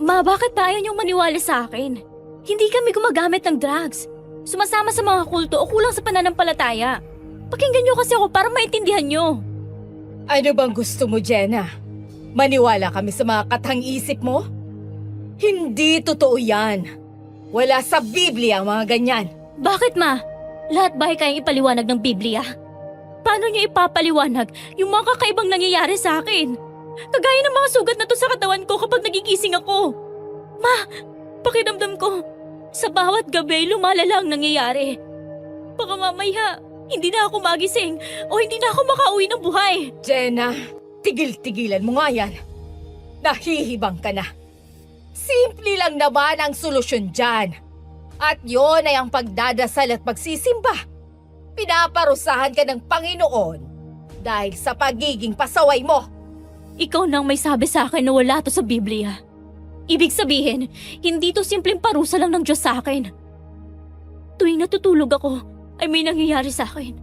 Ma, bakit ba ayaw niyong maniwala sa akin? Hindi kami gumagamit ng drugs. Sumasama sa mga kulto o kulang sa pananampalataya. Pakinggan niyo kasi ako para maintindihan niyo. Ano bang gusto mo, Jenna? Maniwala kami sa mga katang-isip mo? Hindi totoo yan. Wala sa Biblia ang mga ganyan. Bakit, Ma? Lahat ba ay kayang ipaliwanag ng Biblia? Paano niyo ipapaliwanag yung mga kakaibang nangyayari sa akin? Kagaya ng mga sugat na to sa katawan ko kapag nagigising ako. Ma, pakiramdam ko, sa bawat gabi lumalala ang nangyayari. Baka mamaya, hindi na ako magising o hindi na ako makauwi ng buhay. Jenna, tigil-tigilan mo nga yan. Nahihibang ka na. Simple lang naman ang solusyon dyan. At yon ay ang pagdadasal at pagsisimba. Pinaparusahan ka ng Panginoon dahil sa pagiging pasaway mo. Ikaw nang may sabi sa akin na wala to sa Biblia. Ibig sabihin, hindi to simpleng parusa lang ng Diyos sa akin. Tuwing natutulog ako, ay may nangyayari sa akin.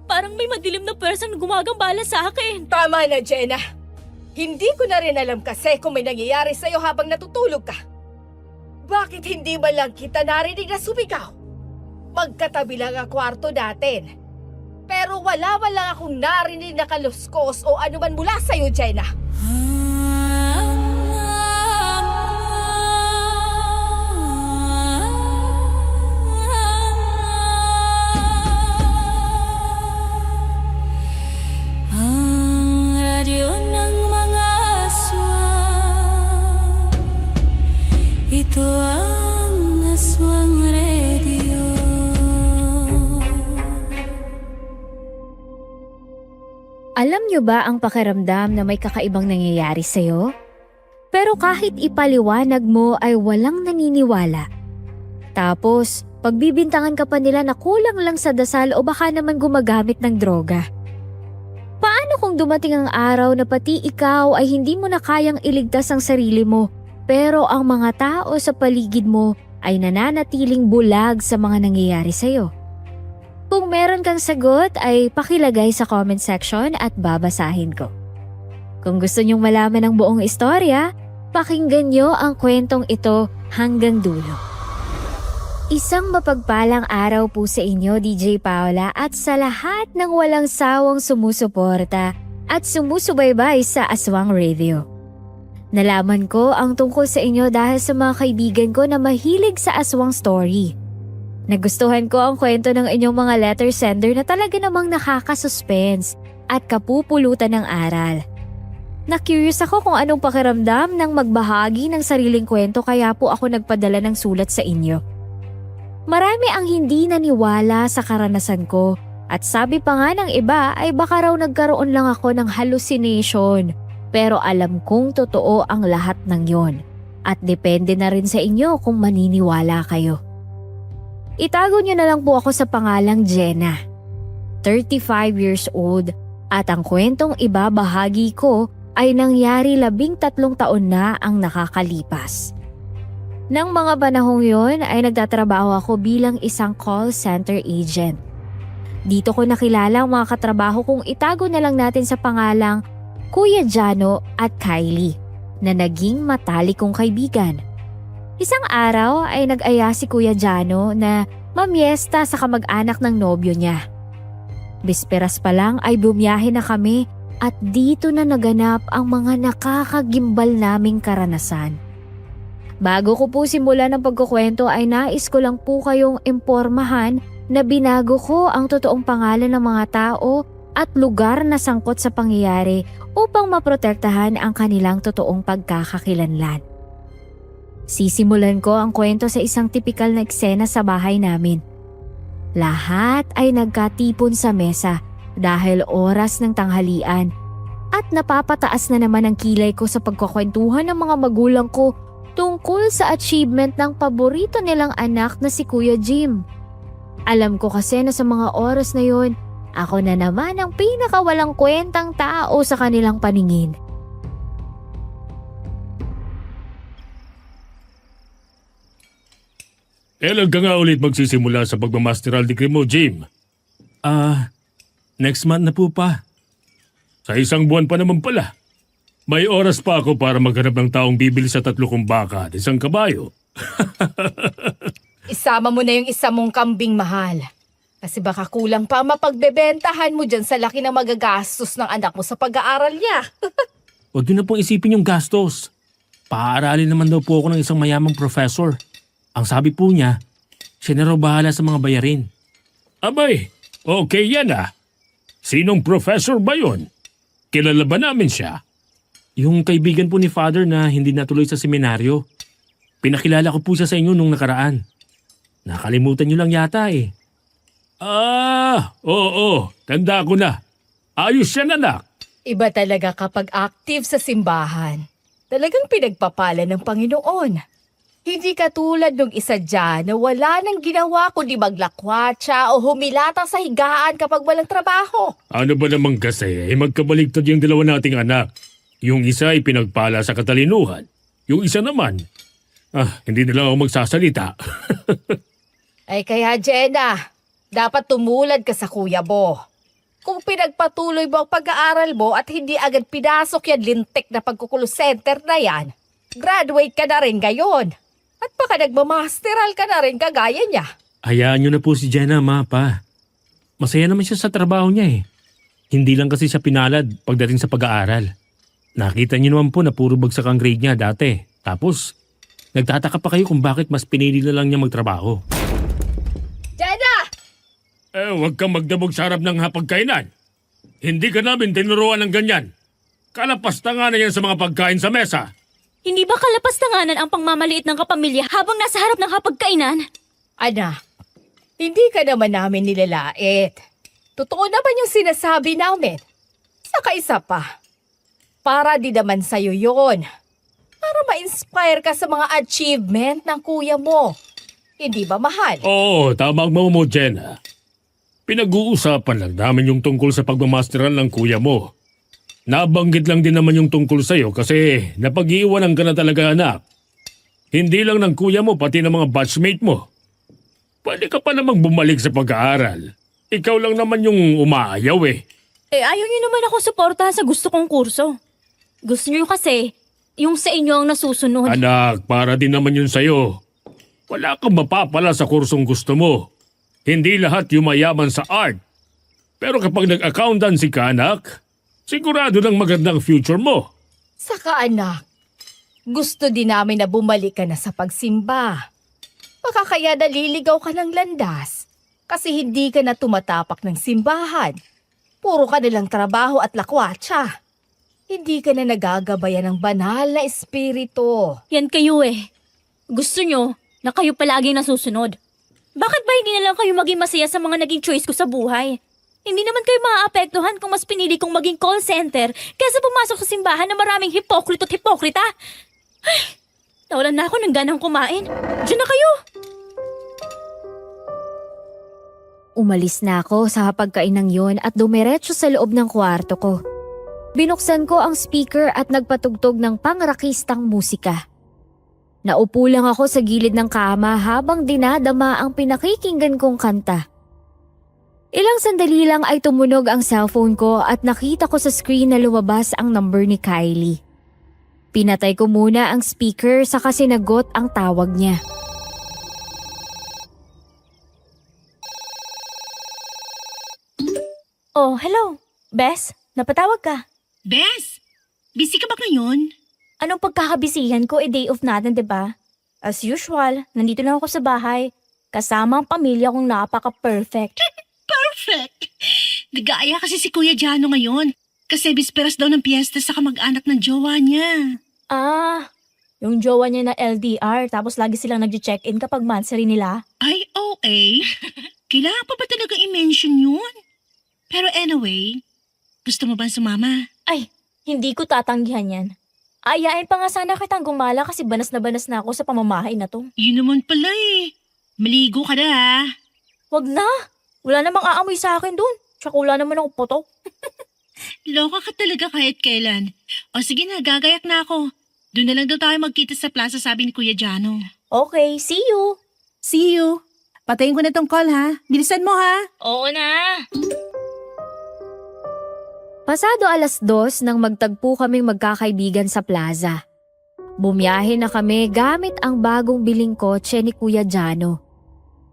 Parang may madilim na persang gumagambala sa akin. Tama na, Jenna. Hindi ko na rin alam kasi kung may nangyayari sa'yo habang natutulog ka. Bakit hindi ba lang kita narinig na sumigaw? Magkatabi lang ang kwarto natin. Pero wala akong narinig na kaluskos o anuman mula sa'yo, Jenna. Ang radyo ng mga aswang, ito ang Aswang Radio. Alam nyo ba ang pakiramdam na may kakaibang nangyayari sa'yo? Pero kahit ipaliwanag mo ay walang naniniwala. Tapos, pagbibintangan ka pa nila na kulang lang sa dasal o baka naman gumagamit ng droga. Paano kung dumating ang araw na pati ikaw ay hindi mo na kayang iligtas ang sarili mo, pero ang mga tao sa paligid mo ay nananatiling bulag sa mga nangyayari sa'yo? Kung meron kang sagot ay pakilagay sa comment section at babasahin ko. Kung gusto nyong malaman ang buong istorya, pakinggan nyo ang kwentong ito hanggang dulo. Isang mapagpalang araw po sa inyo, DJ Paula, at sa lahat ng walang sawang sumusuporta at sumusubaybay sa Aswang Radio. Nalaman ko ang tungkol sa inyo dahil sa mga kaibigan ko na mahilig sa aswang story. Nagustuhan ko ang kwento ng inyong mga letter sender na talaga namang nakaka-suspense at kapupulutan ng aral. Na-curious ako kung anong pakiramdam ng magbahagi ng sariling kwento kaya po ako nagpadala ng sulat sa inyo. Marami ang hindi naniwala sa karanasan ko at sabi pa nga ng iba ay baka raw nagkaroon lang ako ng hallucination. Pero alam kong totoo ang lahat ng yon at depende na rin sa inyo kung maniniwala kayo. Itago niyo na lang po ako sa pangalang Jenna. 35 years old at ang kwentong ibabahagi ko ay nangyari 13 taon na ang nakakalipas. Nang mga panahong yon ay nagtatrabaho ako bilang isang call center agent. Dito ko nakilala ang mga katrabaho kong itago na lang natin sa pangalang Kuya Jano at Kylie na naging matalik kong kaibigan. Isang araw ay nag-aya si Kuya Jano na mamiesta sa kamag-anak ng nobyo niya. Bisperas pa lang ay bumiyahe na kami at dito na naganap ang mga nakakagimbal naming karanasan. Bago ko po simulan ang pagkukwento ay nais ko lang po kayong impormahan na binago ko ang totoong pangalan ng mga tao at lugar na sangkot sa pangyayari upang maprotektahan ang kanilang totoong pagkakakilanlan. Sisimulan ko ang kwento sa isang tipikal na eksena sa bahay namin. Lahat ay nagkatipon sa mesa dahil oras ng tanghalian at napapataas na naman ang kilay ko sa pagkukwentuhan ng mga magulang ko tungkol sa achievement ng paborito nilang anak na si Kuya Jim. Alam ko kasi na sa mga oras na yon, ako na naman ang pinakawalang kwentang tao sa kanilang paningin. Kailan ka nga ulit magsisimula sa pagmamasteral degree mo, Jim? Next month na po pa. Sa isang buwan pa naman pala. May oras pa ako para maghanap ng taong bibili sa 3 kong baka at 1 kabayo. Isama mo na yung isa mong kambing mahal. Kasi baka kulang pa mapagbebentahan mo dyan sa laki ng magagastos ng anak mo sa pag-aaral niya. Huwag niyo na pong isipin yung gastos. Paaralin naman daw po ako ng isang mayamang professor. Ang sabi po niya, siya na raw bahala sa mga bayarin. Abay, okay yan ah. Sinong professor ba yun? Kilala ba namin siya? Yung kaibigan po ni Father na hindi natuloy sa seminaryo. Pinakilala ko po siya sa inyo nung nakaraan. Nakalimutan niyo lang yata eh. Oo, tanda ko na. Ayos yan anak. Iba talaga kapag active sa simbahan. Talagang pinagpapala ng Panginoon. Hindi katulad nung isa dyan na wala nang ginawa kundi maglakwatsa o humilatang sa higaan kapag walang trabaho. Ano ba naman kasi, magkabaligtad yung 2 nating anak. Yung isa ay pinagpala sa katalinuhan. Yung isa naman, hindi na lang ako magsasalita. Ay kaya Jenna, dapat tumulad ka sa kuya mo. Kung pinagpatuloy mo ang pag-aaral mo at hindi agad pinasok yan lintik na pagkukulo center na yan, graduate ka na rin ngayon. At baka nagmamasteral ka na rin kagaya niya. Hayaan niyo na po si Jenna, ma, pa. Masaya naman siya sa trabaho niya eh. Hindi lang kasi siya pinalad pagdating sa pag-aaral. Nakita niyo naman po na puro bagsak ang grade niya dati. Tapos, nagtataka pa kayo kung bakit mas pinili na lang niya magtrabaho. Jenna! Huwag kang magdabog sa harap ng hapagkainan. Hindi ka namin tinuruan ng ganyan. Kalapastangan na yan sa mga pagkain sa mesa. Hindi ba kalapastanganan ang pangmamaliit ng kapamilya habang nasa harap ng hapagkainan? Anak, hindi ka naman namin nilalait. Totoo naman yung sinasabi namin. Saka isa pa, para di naman sa'yo yon. Para ma-inspire ka sa mga achievement ng kuya mo. Hindi ba mahal? Oo, tama ang mama mo, Jenna. Pinag-uusapan lang namin yung tungkol sa pagmamasteral ng kuya mo. Nabanggit lang din naman yung tungkol sa'yo kasi napag-iiwanan ka na talaga anak. Hindi lang ng kuya mo pati ng mga batchmate mo. Pwede ka pa namang bumalik sa pag-aaral. Ikaw lang naman yung umaayaw eh. Ayaw niyo naman ako suportahan sa gusto kong kurso. Gusto niyo kasi, yung sa inyo ang nasusunod. Anak, para din naman yun sa'yo. Wala kang mapapala sa kursong gusto mo. Hindi lahat yumayaman sa art. Pero kapag nag-accountancy ka, anak, sigurado ng magandang future mo. Saka anak, gusto din namin na bumalik ka na sa pagsimba. Baka kaya naliligaw ka ng landas kasi hindi ka na tumatapak ng simbahan. Puro ka nilang trabaho at lakwatsa. Hindi ka na nagagabayan ng banal na espiritu. Yan kayo eh. Gusto nyo na kayo palaging nasusunod. Bakit ba hindi na lang kayo maging masaya sa mga naging choice ko sa buhay? Hindi naman kayo maaapektuhan kung mas pinili kong maging call center kaysa pumasok sa simbahan na maraming hipokrito at hipokrita. Ay, nawalan na ako ng ganang kumain. Diyan na kayo! Umalis na ako sa hapagkainang yon at dumiretso sa loob ng kwarto ko. Binuksan ko ang speaker at nagpatugtog ng pangrakistang musika. Naupo lang ako sa gilid ng kama habang dinadama ang pinakikinggan kong kanta. Ilang sandali lang ay tumunog ang cellphone ko at nakita ko sa screen na lumabas ang number ni Kylie. Pinatay ko muna ang speaker saka sinagot ang tawag niya. Oh, hello. Bes, napatawag ka. Bes, busy ka ba ngayon? Anong pagkakabisihan ko, day off natin, 'di ba? As usual, nandito lang ako sa bahay. Kasama ang pamilya kong napaka-perfect. Perfect! Nag-aaya kasi si Kuya Jano ngayon. Kasi bisperas daw ng piyesta sa kamag-anak ng jowa niya. Yung jowa niya na LDR, tapos lagi silang nag-check-in kapag monthsary nila. Ay, okay. Kailangan pa ba talaga i-mention yun? Pero anyway, gusto mo ba sumama? Ay, hindi ko tatanggihan yan. Ayain pa nga sana kitang gumala kasi banas na ako sa pamamahay na to. Yun naman pala eh. Maligo ka na ha. Wag na! Wala namang aamoy sa akin dun. Tsaka wala naman ako poto. Loka ka talaga kahit kailan. O sige na, gagayak na ako. Doon na lang daw tayo magkita sa plaza, sabi ni Kuya Jano. Okay, see you! See you. Patayin ko na tong call ha. Bilisan mo ha. Oo na! Pasado 2:00 nang magtagpo kaming magkakaibigan sa plaza. Bumiyahe na kami gamit ang bagong biling kotse ni Kuya Jano.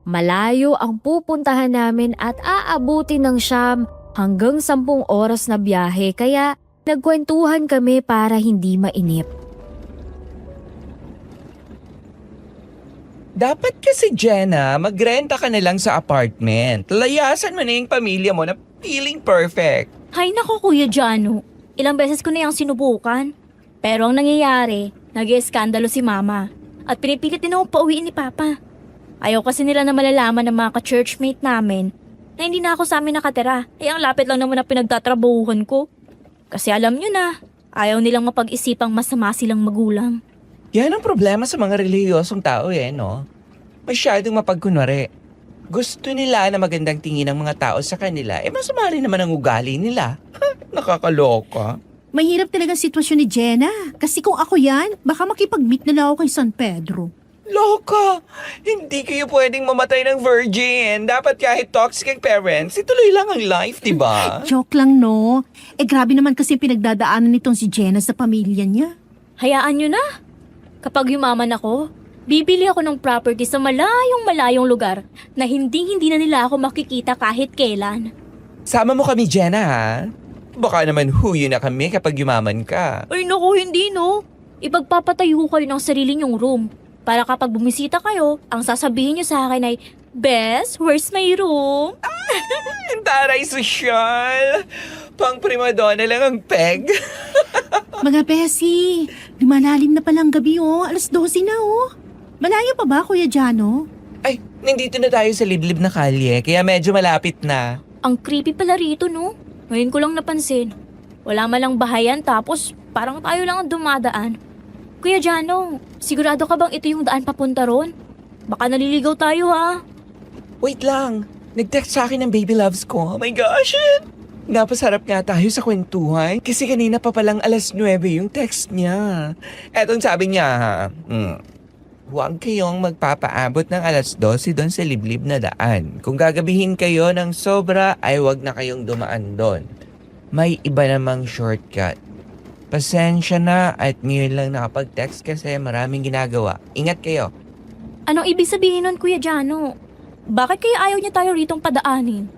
Malayo ang pupuntahan namin at aabutin ng 9 hanggang 10 oras na biyahe kaya nagkwentuhan kami para hindi mainip. Dapat kasi, Jenna, magrenta ka na lang sa apartment. Layasan mo na yung pamilya mo na feeling perfect. Hay nako Kuya Jano, ilang beses ko na yung sinubukan. Pero ang nangyayari, nag-ieskandalo si Mama at pinipilit din akong pauwiin ni Papa. Ayaw kasi nila na malalaman ng mga ka-churchmate namin na hindi na ako sa amin nakatira. Ang lapit lang naman na pinagtatrabahuhan ko. Kasi alam nyo na, ayaw nilang mapag-isipang masama silang magulang. Yan ang problema sa mga relihiyosong tao no? Masyadong mapagkunwari. Gusto nila na magandang tingin ng mga tao sa kanila, masama rin naman ang ugali nila. Nakakaloka. Mahirap talaga ang sitwasyon ni Jenna. Kasi kung ako yan, baka makipag-meet na lang ako kay San Pedro. Loka! Hindi kayo pwedeng mamatay ng virgin. Dapat kahit toxic ang parents, ituloy lang ang life, di ba? Joke lang, no? Grabe naman kasi pinagdadaanan nitong si Jenna sa pamilya niya. Hayaan nyo na. Kapag yumaman ako, bibili ako ng property sa malayong lugar na hindi na nila ako makikita kahit kailan. Sama mo kami, Jenna, ha? Baka naman huyo na kami kapag yumaman ka. Ay naku, hindi no. Ipagpapatayo kayo ng sarili nyong room. Para kapag bumisita kayo, ang sasabihin nyo sa akin ay, Bes, where's my room? Ang taray sosyal. Pang primadonna lang ang peg. Mga Bessie, lumalalim na palang gabi, 12:00 na, Malayo pa ba, Kuya Jano? Ay, nandito na tayo sa liblib na kalye, kaya medyo malapit na. Ang creepy pala rito no. Ngayon ko lang napansin. Wala malang bahayan tapos parang tayo lang ang dumadaan. Kuya Jano, sigurado ka bang ito yung daan papunta ron? Baka naliligaw tayo ha. Wait lang, nag-text sa akin ng baby loves ko. Oh my gosh! Napasarap nga tayo sa kwentuhan kasi kanina pa palang 9:00 yung text niya. Etong sabi niya ha, huwag kayong magpapaabot ng 12:00 doon sa liblib na daan. Kung gagabihin kayo ng sobra ay huwag na kayong dumaan doon. May iba namang shortcut. Pasensya na at ngayon lang nakapag-text kasi maraming ginagawa. Ingat kayo. Anong ibig sabihin nun Kuya Jano? Bakit kaya ayaw niya tayo ritong padaanin?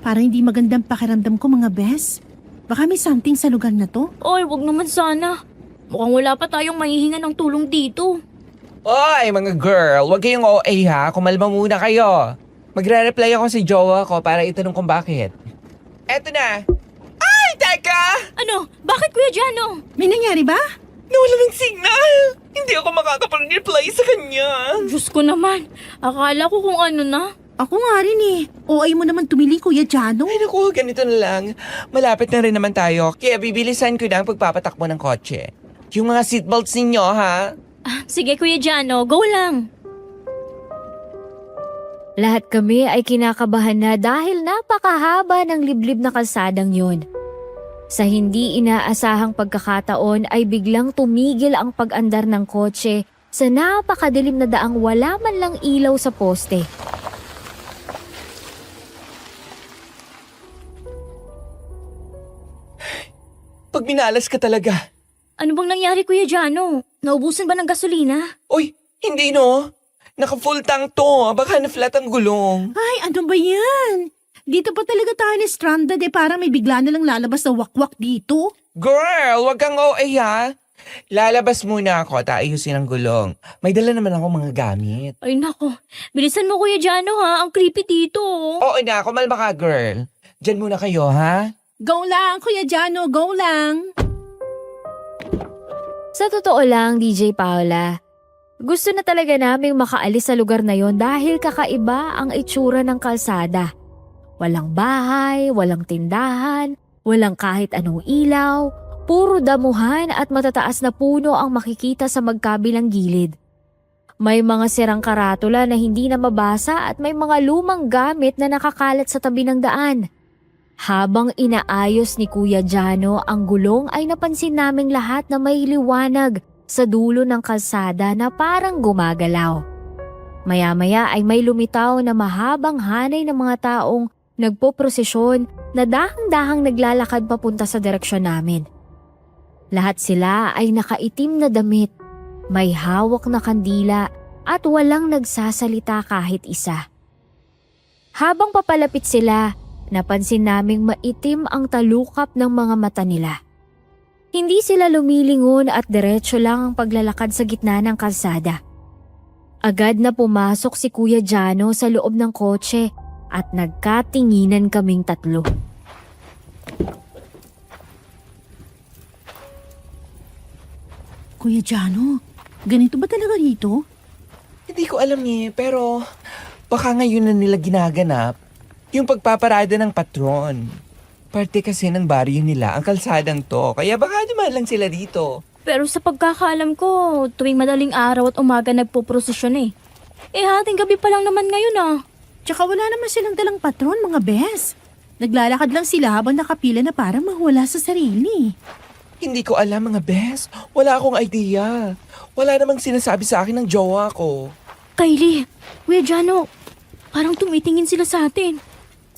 Parang hindi magandang pakiramdam ko, mga Bes. Baka may something sa lugar na to. Oy, wag naman sana. Mukhang wala pa tayong mahihinga ng tulong dito. Oy, mga girl, huwag kayong OA ha. Kumalma muna kayo. Magre-reply ako sa jowa ko para itanong kung bakit. Eto na. Ay, teka! Ano? Bakit Kuya Jano? May nangyari ba? Nawala ng signal. Hindi ako makakapag-reply sa kanya. Diyos ko naman. Akala ko kung ano na. Ako nga rin OA mo naman tumili, Kuya Jano. Ay naku, ganito na lang. Malapit na rin naman tayo. Kaya bibilisan ko na ang pagpapatakbo ng kotse. Yung mga seatbelts ninyo, ha? Sige Kuya Jano, go lang. Lahat kami ay kinakabahan na dahil napakahaba ng liblib na kalsadang yun. Sa hindi inaasahang pagkakataon ay biglang tumigil ang pag-andar ng kotse sa napakadilim na daang wala man lang ilaw sa poste. Pag minalas ka talaga. Ano bang nangyari Kuya Jano? Naubusan ba ng gasolina? Uy, hindi no. Naka-full tank to. Baka na-flat ang gulong. Ay, ano ba yan? Dito pa talaga tayo ni stranded para may bigla na lang lalabas na wakwak dito. Girl, wag kang OA ha. Lalabas muna ako at ayusin ang gulong. May dala naman ako mga gamit. Ay nako, bilisan mo Kuya Jano ha, ang creepy dito. Oo na, kumalma ka girl. Diyan muna kayo ha. Go lang, Kuya Jano, go lang. Sa totoo lang, DJ Paula, gusto na talaga naming makaalis sa lugar na yon dahil kakaiba ang itsura ng kalsada. Walang bahay, walang tindahan, walang kahit anong ilaw, puro damuhan at matataas na puno ang makikita sa magkabilang gilid. May mga sirang karatula na hindi na mabasa at may mga lumang gamit na nakakalat sa tabi ng daan. Habang inaayos ni Kuya Jano ang gulong ay napansin naming lahat na may liwanag sa dulo ng kalsada na parang gumagalaw. Maya-maya ay may lumitaw na mahabang hanay ng mga taong nagpoprosesyon na dahang-dahang naglalakad papunta sa direksyon namin. Lahat sila ay nakaitim na damit, may hawak na kandila at walang nagsasalita kahit isa. Habang papalapit sila, napansin naming maitim ang talukap ng mga mata nila. Hindi sila lumilingon at diretso lang ang paglalakad sa gitna ng kalsada. Agad na pumasok si Kuya Jano sa loob ng kotse at nagkatinginan kaming tatlo. Kuya Jano, ganito ba talaga dito? Hindi ko alam pero baka ngayon na nila ginaganap yung pagpaparada ng patron. Parte kasi ng baryo nila ang kalsadang to, kaya baka dumaan lang sila dito. Pero sa pagkakaalam ko, tuwing madaling araw at umaga nagpoprosesyon eh. Hating gabi pa lang naman ngayon ah. Tsaka wala naman silang dalang patron, mga bes. Naglalakad lang sila habang nakapila na parang mawala sa sarili. Hindi ko alam mga bes, wala akong idea. Wala namang sinasabi sa akin ng jowa ko. Kylie, Kuya Jano, parang tumitingin sila sa atin.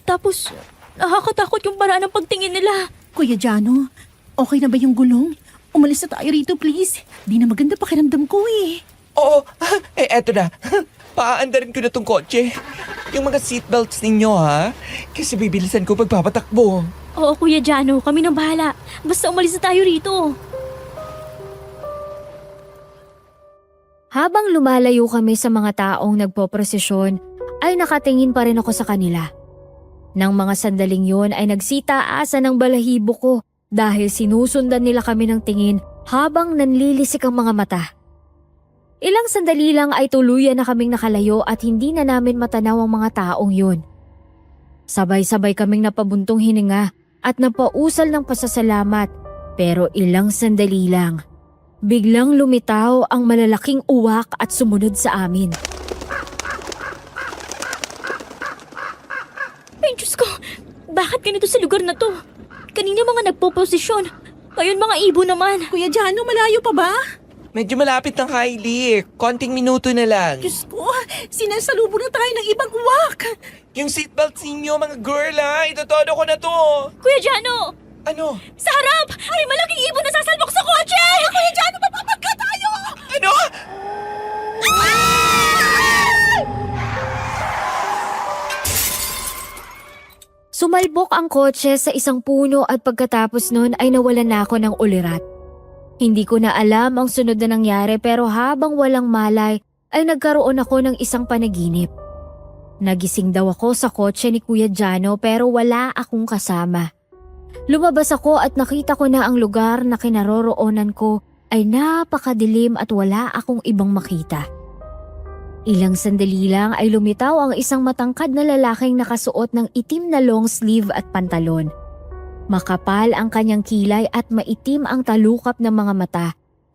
Tapos, nakakatakot yung paraan ng pagtingin nila. Kuya Jano, okay na ba yung gulong? Umalis na tayo rito, please. Di na maganda pakiramdam ko eh. Oo, eto na. Paaandarin ko na tong kotse. Yung mga seatbelts ninyo ha, kasi bibilisan ko pagpapatakbo. Oo, Kuya Jano, kami nang bahala. Basta umalis na tayo rito. Habang lumalayo kami sa mga taong nagpoprosesyon, ay nakatingin pa rin ako sa kanila. Nang mga sandaling yon ay nagsitaasa ng balahibo ko dahil sinusundan nila kami ng tingin habang nanlilisik ang mga mata. Ilang sandali lang ay tuluyan na kaming nakalayo at hindi na namin matanaw ang mga taong yun. Sabay-sabay kaming napabuntong hininga at napausal ng pasasalamat, pero ilang sandali lang. Biglang lumitaw ang malalaking uwak at sumunod sa amin. Ay, Diyos ko, bakit ganito sa lugar na to? Kanina mga nagpoposisyon, ngayon mga ibo naman. Kuya Jano, malayo pa ba? Medyo malapit ng Kylie, konting minuto na lang. Diyos ko, sinasalubong na tayo ng ibang uwak. Yung seatbelts ninyo mga girl ha, itotodo ko na to. Kuya Jano, Ano? sa harap! May malaking ibon na sasalbok sa kotse! Kuya Jano, mapapagka tayo! Ano? Sumalbok ang kotse sa isang puno at pagkatapos nun ay nawalan na ako ng ulirat. Hindi ko na alam ang sunod na nangyari pero habang walang malay ay nagkaroon ako ng isang panaginip. Nagising daw ako sa kotse ni Kuya Jano pero wala akong kasama. Lumabas ako at nakita ko na ang lugar na kinaroroonan ko ay napakadilim at wala akong ibang makita. Ilang sandali lang ay lumitaw ang isang matangkad na lalaking nakasuot ng itim na long sleeve at pantalon. Makapal ang kanyang kilay at maitim ang talukap ng mga mata,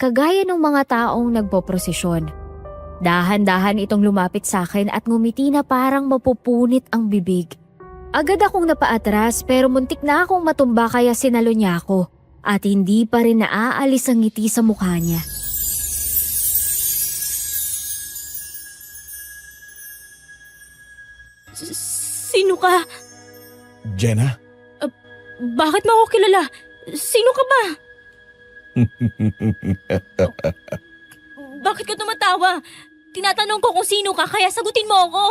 kagaya ng mga taong nagpoprosesyon. Dahan-dahan itong lumapit sa akin at ngumiti na parang mapupunit ang bibig. Agad akong napaatras pero muntik na akong matumba kaya sinalo niya ako at hindi pa rin naaalis ang ngiti sa mukha niya. Sino ka? Jenna? Bakit mo ako kilala? Sino ka ba? Bakit ka tumatawa? Tinatanong ko kung sino ka kaya sagutin mo ako.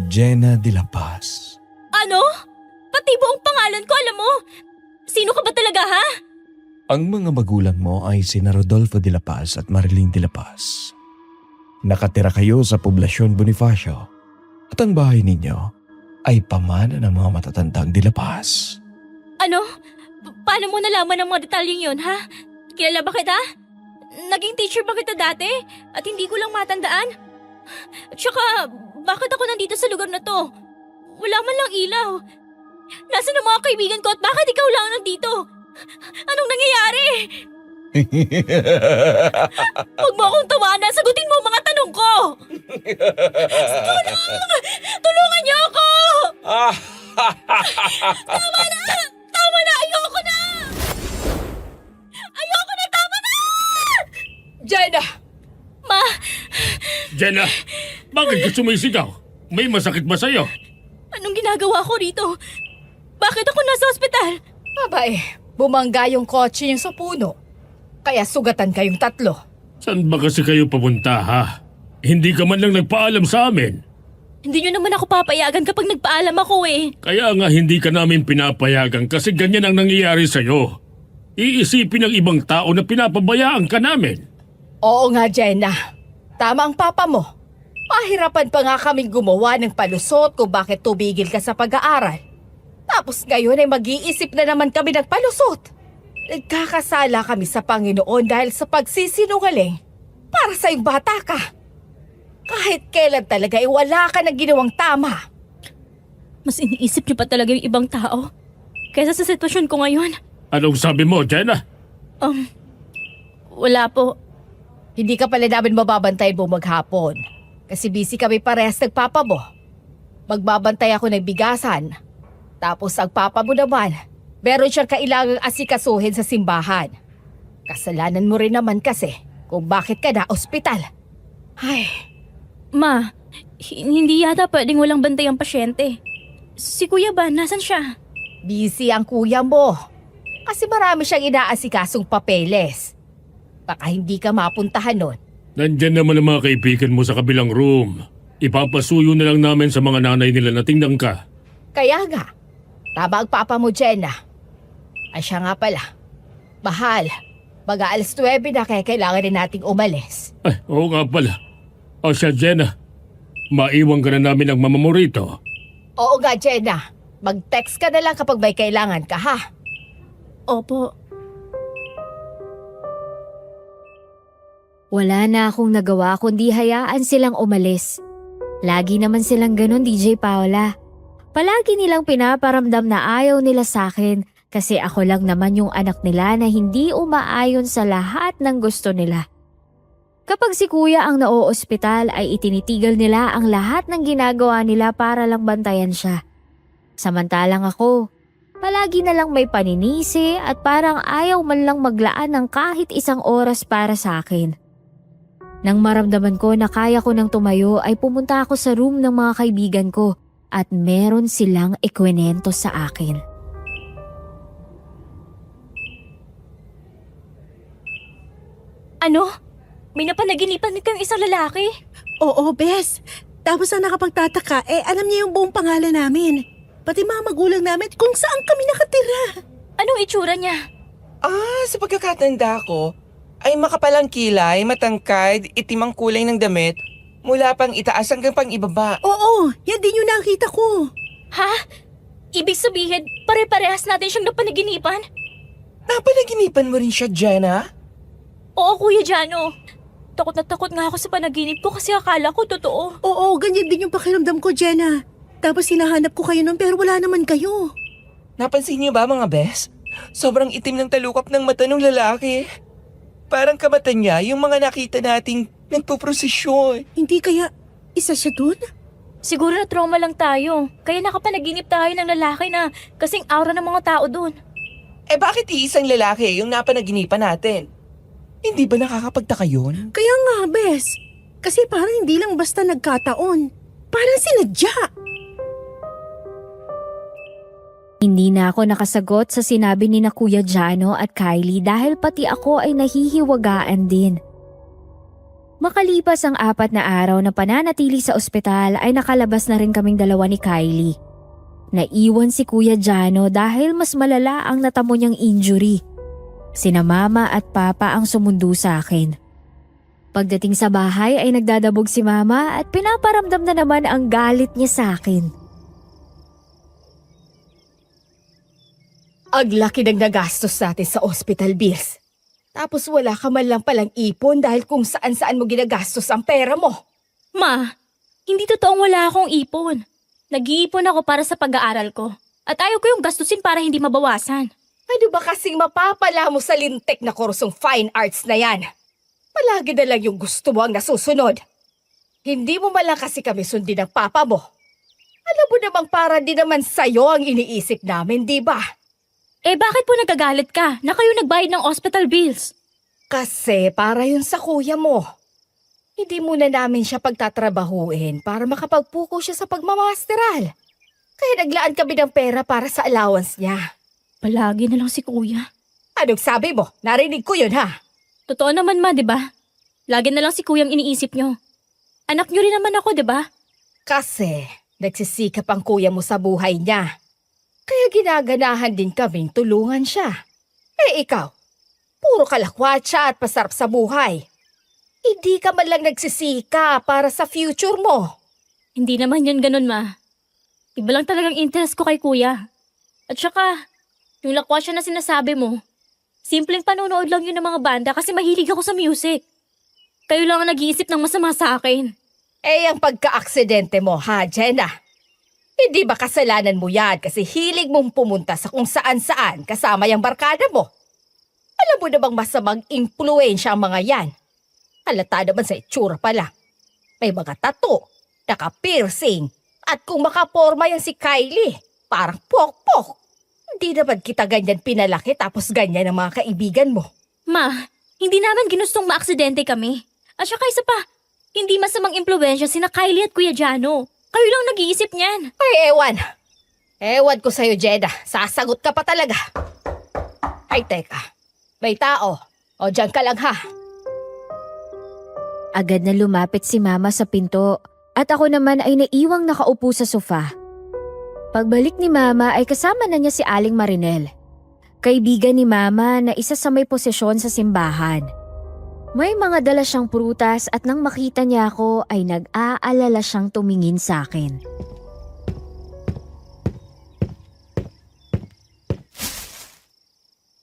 Jenna de la Paz. Ano? Pati buong pangalan ko, alam mo? Sino ka ba talaga, ha? Ang mga magulang mo ay sina Rodolfo de la Paz at Marilyn de la Paz. Nakatira kayo sa poblasyon Bonifacio at ang bahay ninyo ay pamana ng mga matatandang de la Paz. Ano? Paano mo nalaman ang mga detalyeng yon, ha? Kilala ba kita? Naging teacher ba kita dati? At hindi ko lang matandaan? Tsaka, bakit ako nandito sa lugar na to? Wala man lang ilaw. Nasaan ang mga kaibigan ko at bakit ikaw lang nandito? Anong nangyayari? Huwag mo akong tawanan. Sagutin mo ang mga tanong ko. Tulungan niyo ako! Tama na! Tama na! Ayoko na! Ayoko na! Tama na! Jenna! Ma, Jenna, bakit ka sumisigaw? May masakit ba sa'yo? Anong ginagawa ko rito? Bakit ako nasa ospital? Bumangga yung kotse niyo sa puno. Kaya sugatan kayong tatlo. Saan ba kasi kayo papunta ha? Hindi ka man lang nagpaalam sa amin. Hindi nyo naman ako papayagan kapag nagpaalam ako eh. Kaya nga hindi ka namin pinapayagan kasi ganyan ang nangyayari sa'yo. Iisipin ng ibang tao na pinapabayaan ka namin. Oo nga, Jenna. Tama ang papa mo. Mahirapan pa nga kaming gumawa ng palusot kung bakit tumigil ka sa pag-aaral. Tapos ngayon ay mag-iisip na naman kami ng palusot. Nagkakasala kami sa Panginoon dahil sa pagsisinungaling para sa iyong bata ka. Kahit kailan talaga ay wala ka nang ginawang tama. Mas iniisip nyo pa talaga yung ibang tao kaysa sa sitwasyon ko ngayon. Anong sabi mo, Jenna? Wala po. Hindi ka pala namin mababantay mo maghapon. Kasi busy kami parehas nagpapa mo. Magbabantay ako ng bigasan. Tapos ang papa mo naman, meron siyang kailangang asikasuhin sa simbahan. Kasalanan mo rin naman kasi kung bakit ka na ospital. Ay, Ma, hindi yata pwedeng walang bantay ang pasyente. Si Kuya ba, nasan siya? busy ang kuya mo. Kasi marami siyang inaasikasong papeles. Baka hindi ka mapuntahan nun. Nandyan naman ang mga kaibigan mo sa kabilang room. Ipapasuyo na lang namin sa mga nanay nila na tingnan ka. Kaya nga, tama ang papa mo, Jenna. Ay siya nga pala. Mahal, mag-aalas 9 na kaya kailangan rin nating umalis. Ay, oo nga pala. O siya, Jenna. Maiwan ka na namin ng mama mo rito. Oo nga, Jenna. Mag-text ka na lang kapag may kailangan ka, ha? Opo. Wala na akong nagawa kundi hayaan silang umalis. Lagi naman silang ganun, DJ Paula. Palagi nilang pinaparamdam na ayaw nila sa akin kasi ako lang naman yung anak nila na hindi umaayon sa lahat ng gusto nila. Kapag si kuya ang naoospital ay itinitigal nila ang lahat ng ginagawa nila para lang bantayan siya. Samantalang ako, palagi na lang may paninisi at parang ayaw man lang maglaan ng kahit isang oras para sa akin. Nang maramdaman ko na kaya ko nang tumayo ay pumunta ako sa room ng mga kaibigan ko at meron silang ikwento sa akin. Ano? May napanaginipan kang isang lalaki? Oo, Bes. Tapos ang nakapagtataka, alam niya yung buong pangalan namin. Pati mga magulang namin kung saan kami nakatira. Anong itsura niya? Sa pagkakatanda ko, ay makapalang kilay, matangkad, itim ang kulay ng damit, mula pang itaas hanggang pang ibaba. Oo, yan din yung nakita ko. Ha? Ibig sabihin, pare-parehas natin siyang napanaginipan? Napanaginipan mo rin siya, Jenna? Oo, Kuya Jano. Takot na takot nga ako sa panaginip ko kasi akala ko totoo. Oo, ganyan din yung pakiramdam ko, Jenna. Tapos hinahanap ko kayo nun pero wala naman kayo. Napansin niyo ba, mga bes? Sobrang itim ng talukap ng mata ng lalaki. Parang kamata niya yung mga nakita nating nagpuprosesyon. Hindi kaya isa siya dun? Siguro na trauma lang tayo. Kaya nakapanaginip tayo ng lalaki na kasing aura ng mga tao doon. Bakit iisang lalaki yung napanaginipan natin? Hindi ba nakakapagtaka yun? Kaya nga, Bes. Kasi parang hindi lang basta nagkataon. Parang sinadya. Hindi na ako nakasagot sa sinabi ni na Kuya Jano at Kylie dahil pati ako ay nahihiwagaan din. Makalipas ang 4 na araw na pananatili sa ospital ay nakalabas na rin kaming dalawa ni Kylie. Naiwan si Kuya Jano dahil mas malala ang natamo niyang injury. Sina mama at papa ang sumundo sa akin. Pagdating sa bahay ay nagdadabog si mama at pinaparamdam na naman ang galit niya sa akin. Ang laki ng nagastos natin sa hospital bills. Tapos wala ka man lang palang ipon dahil kung saan-saan mo ginagastos ang pera mo. Ma, hindi totoong wala akong ipon. Nag-iipon ako para sa pag-aaral ko. At ayaw ko yung gastusin para hindi mabawasan. Ano ba kasing mapapala mo sa lintik na kursong fine arts na yan? Palagi na lang yung gusto mo ang nasusunod. Hindi mo man lang kasi kami sundin ng papa mo. Alam mo namang para din naman sa'yo ang iniisip namin, di ba? Bakit po nagagalit ka na kayo nagbayad ng hospital bills? Kasi para yun sa kuya mo. Hindi muna namin siya pagtatrabahuin para makapagpuko siya sa pagmamasteral. Kaya naglaan kami ng pera para sa allowance niya. Palagi na lang si kuya. Anong sabi mo? Narinig ko yun ha? Totoo naman ma, di ba? Lagi na lang si kuyang iniisip nyo. Anak nyo rin naman ako, di ba? Kasi nagsisikap ang kuya mo sa buhay niya. Kaya ginaganahan din kaming tulungan siya. Eh ikaw, puro kalakwatsa at pasarap sa buhay. Hindi ka man lang nagsisika para sa future mo. Hindi naman yun ganun, ma. Iba lang talagang interest ko kay kuya. At saka, yung lakwasya na sinasabi mo, simpleng panonood lang yun ng mga banda kasi mahilig ako sa music. Kayo lang ang nag-iisip ng masama sa akin. Eh ang pagka-aksidente mo ha, Jenna? Hindi ba kasalanan mo yan kasi hilig mong pumunta sa kung saan-saan kasama yung barkada mo? Alam mo na bang masamang impluensya ang mga yan? Halata naman sa itsura pa lang. May mga tattoo, naka-piercing, at kung makaporma yan si Kylie, parang pok-pok. Hindi naman kita ganyan pinalaki tapos ganyan ang mga kaibigan mo. Ma, hindi naman ginustong maaksidente kami. At saka isa pa, hindi masamang impluensya sina Kylie at Kuya Jano. Kayo lang nag-iisip niyan. Ay, ewan. Ewan ko sa'yo, Jedda. Sasagot ka pa talaga. Ay, teka. May tao. O, dyan ka lang ha. Agad na lumapit si Mama sa pinto at ako naman ay naiwang nakaupo sa sofa. Pagbalik ni Mama ay kasama na niya si Aling Marinel. Kaibigan ni Mama na isa sa may posisyon sa simbahan. May mga dala siyang prutas at nang makita niya ako ay nag-aalala siyang tumingin sa akin.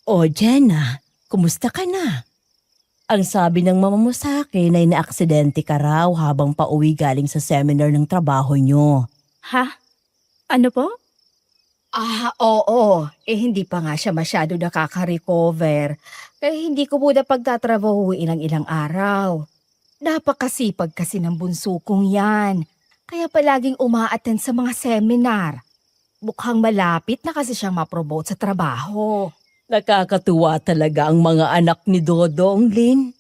O Jenna, kumusta ka na? Ang sabi ng mama mo sa akin ay naaksidente ka raw habang pauwi galing sa seminar ng trabaho nyo. Ha? Ano po? Oo. Hindi pa nga siya masyado nakaka-recover. Kaya hindi ko muna pagtatrabahuin ng ilang araw. Napakasipag kasi ng bunso kong yan. Kaya palaging umaattend sa mga seminar. Mukhang malapit na kasi siyang mapromote sa trabaho. Nakakatuwa talaga ang mga anak ni Dodong, Lin.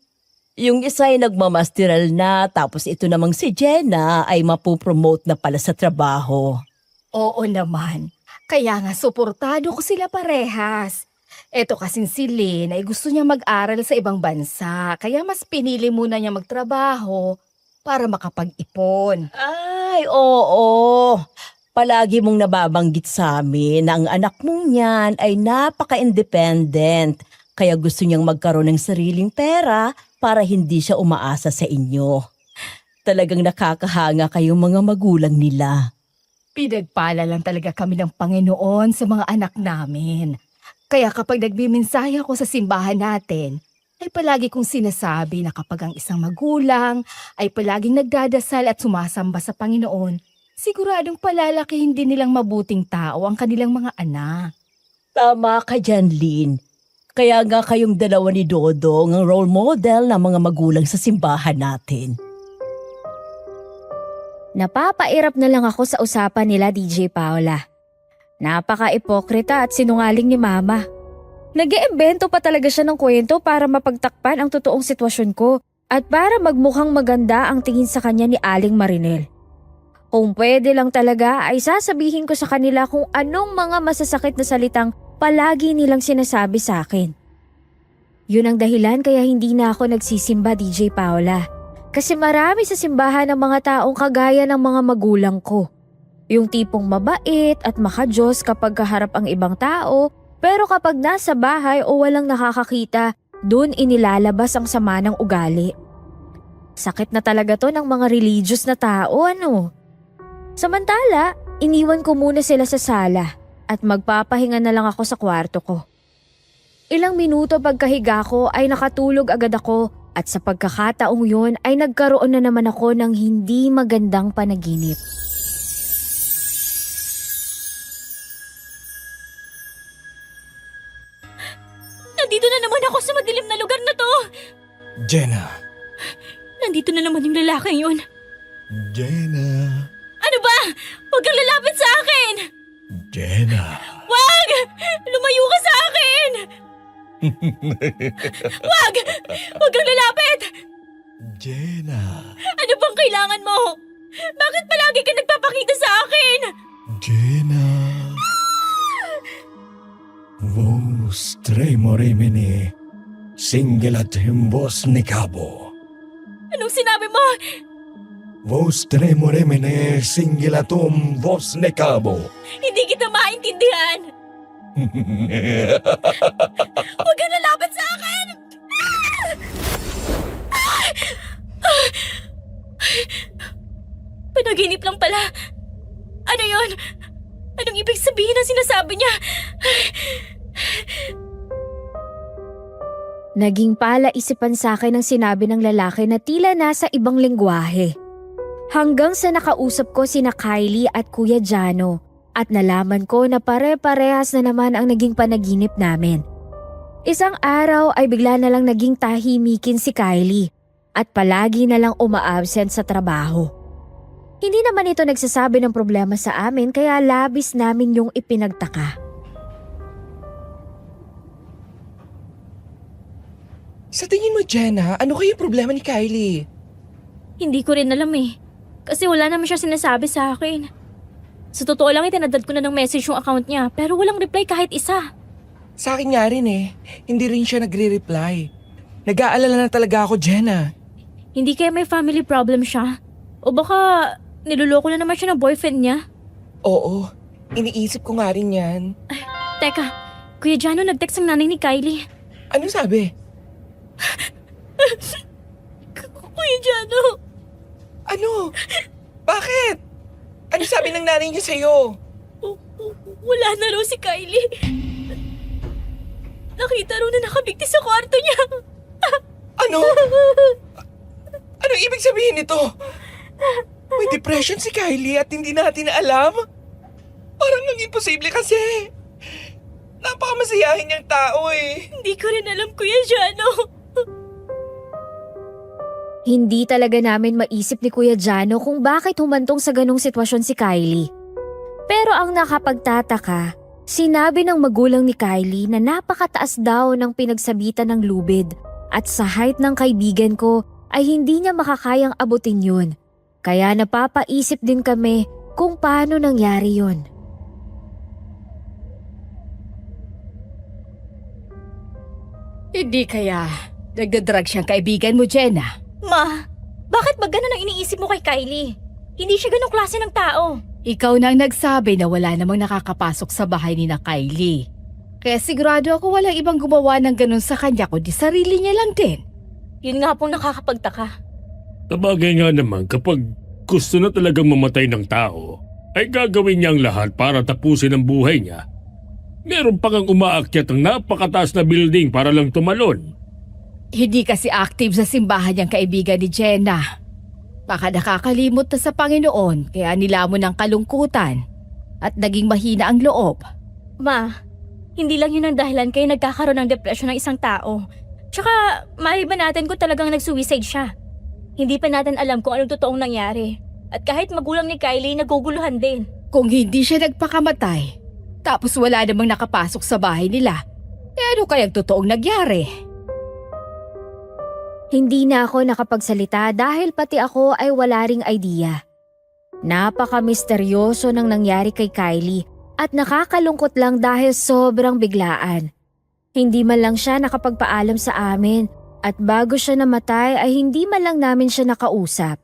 Yung isa ay nagmamasteral na tapos ito namang si Jenna ay mapupromote na pala sa trabaho. Oo naman. Kaya nga suportado ko sila parehas. Eto kasing si Lynn ay gusto niya mag-aral sa ibang bansa. Kaya mas pinili muna niya magtrabaho para makapag-ipon. Ay, oo. Palagi mong nababanggit sa amin na ang anak mong yan ay napaka-independent. Kaya gusto niyang magkaroon ng sariling pera para hindi siya umaasa sa inyo. Talagang nakakahanga kayong mga magulang nila. Pinagpala lang talaga kami ng Panginoon sa mga anak namin. Kaya kapag nagbimensahe ako sa simbahan natin, ay palagi kong sinasabi na kapag ang isang magulang ay palaging nagdadasal at sumasamba sa Panginoon, siguradong palalakihin din nilang mabuting tao ang kanilang mga anak. Tama ka dyan, Lynn. Kaya nga kayong dalawa ni Dodong ang role model ng mga magulang sa simbahan natin. Napapairap na lang ako sa usapan nila DJ Paula. Napaka-ipokrita at sinungaling ni Mama. Nag-iimbento pa talaga siya ng kwento para mapagtakpan ang totoong sitwasyon ko at para magmukhang maganda ang tingin sa kanya ni Aling Marinel. Kung pwede lang talaga ay sasabihin ko sa kanila kung anong mga masasakit na salitang palagi nilang sinasabi sa akin. Yun ang dahilan kaya hindi na ako nagsisimba, DJ Paula. Kasi marami sa simbahan ng mga taong kagaya ng mga magulang ko. Yung tipong mabait at makajos kapag kaharap ang ibang tao, pero kapag nasa bahay o walang nakakakita, dun inilalabas ang sama ng ugali. Sakit na talaga to ng mga religious na tao, ano? Samantala, iniwan ko muna sila sa sala at magpapahinga na lang ako sa kwarto ko. Ilang minuto pagkahiga ko ay nakatulog agad ako at sa pagkakataong yun ay nagkaroon na naman ako ng hindi magandang panaginip. Nandito na naman ako sa madilim na lugar na to. Jenna. Nandito na naman yung lalaking yun. Jenna. Ano ba? Huwag kang lalapit sa akin! Jenna. Wag! Lumayo ka sa akin! Wag! Huwag kang lalapit! Jenna. Ano bang kailangan mo? Bakit palagi ka nagpapakita sa akin? Jenna. Vos tremoremene, singelat himbos ni Cabo. Anong sinabi mo? Vos tremoremene, singelatum vos ne Cabo. Hindi kita maintindihan. Huwag ka nalaban sa akin! Panaginip lang pala. Ano yon? Anong ibig sabihin ng sinasabi niya? Naging palaisipan sa akin ang sinabi ng lalaki na tila nasa ibang lengguwahe. Hanggang sa nakausap ko sina Kylie at Kuya Jano at nalaman ko na pare-parehas na naman ang naging panaginip namin. Isang araw ay bigla na lang naging tahimikin si Kylie at palagi na lang uma-absent sa trabaho. Hindi naman ito nagsasabi ng problema sa amin kaya labis namin yung ipinagtaka. Sa tingin mo, Jenna, ano kaya yung problema ni Kylie? Hindi ko rin alam eh. Kasi wala naman siya sinasabi sa akin. Sa totoo lang, itinadad ko na ng message yung account niya pero walang reply kahit isa. Sa akin nga rin eh. Hindi rin siya nagre-reply. Nag-aalala na talaga ako, Jenna. Hindi kaya may family problem siya? O baka niloloko na naman siya ng boyfriend niya? Oo, iniisip ko nga rin yan. Teka, Kuya Jano, nag-text ang nanay ni Kylie. Ano sabi? Kuya Jano! Ano? Bakit? Ano sabi ng nanay niya sa'yo? Wala na raw si Kylie. Nakita raw na nakabigti sa kwarto niya. Ano? Anong ibig sabihin nito? May depression si Kylie at hindi natin alam? Parang nang imposible kasi. Napakamasayahin niyang tao eh. Hindi ko rin alam, Kuya Jano. Hindi talaga namin maisip ni Kuya Jano kung bakit humantong sa ganong sitwasyon si Kylie. Pero ang nakapagtataka, sinabi ng magulang ni Kylie na napakataas daw ng pinagsabitan ng lubid at sa height ng kaibigan ko ay hindi niya makakayang abutin yun. Kaya napapaisip din kami kung paano nangyari yun. Hindi kaya nagdadrag siyang kaibigan mo, Jenna? Ma, bakit ba ganun ang iniisip mo kay Kylie? Hindi siya ganong klase ng tao. Ikaw na ang nagsabi na wala namang nakakapasok sa bahay ni na Kylie. Kaya sigurado ako walang ibang gumawa ng ganun sa kanya kundi sarili niya lang din. Yun nga pong nakakapagtaka. Sabagay nga naman kapag gusto na talagang mamatay ng tao, ay gagawin niya ang lahat para tapusin ang buhay niya. Meron pa kang umaakyat ng napakataas na building para lang tumalon. Hindi kasi active sa simbahan niyang kaibigan ni Jenna. Baka nakakalimot na sa Panginoon kaya nilamon ng kalungkutan at naging mahina ang loob. Ma, hindi lang yun ang dahilan kaya nagkakaroon ng depression ng isang tao. Tsaka, maiba natin kung talagang nag-suicide siya. Hindi pa natin alam kung anong totoong nangyari. At kahit magulang ni Kylie, naguguluhan din. Kung hindi siya nagpakamatay, tapos wala namang nakapasok sa bahay nila, ano kayang totoong nagyari? Hindi na ako nakapagsalita dahil pati ako ay wala ring idea. Napaka-misteryoso ng nangyari kay Kylie at nakakalungkot lang dahil sobrang biglaan. Hindi man lang siya nakapagpaalam sa amin at bago siya namatay ay hindi man lang namin siya nakausap.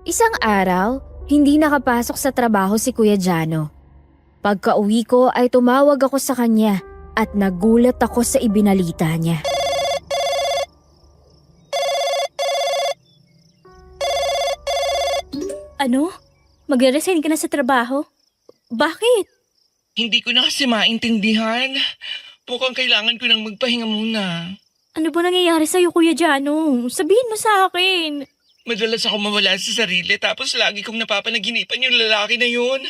Isang araw, hindi nakapasok sa trabaho si Kuya Jano. Pagka-uwi ko ay tumawag ako sa kanya at nagulat ako sa ibinalita niya. Ano? Magre-resign ka na sa trabaho? Bakit? Hindi ko na kasi maintindihan. Mukhang kailangan ko nang magpahinga muna. Ano ba nangyayari sa'yo, Kuya Jano? Sabihin mo sa akin. Madalas ako mawala sa sarili tapos lagi kong napapanaginipan yung lalaki na yun.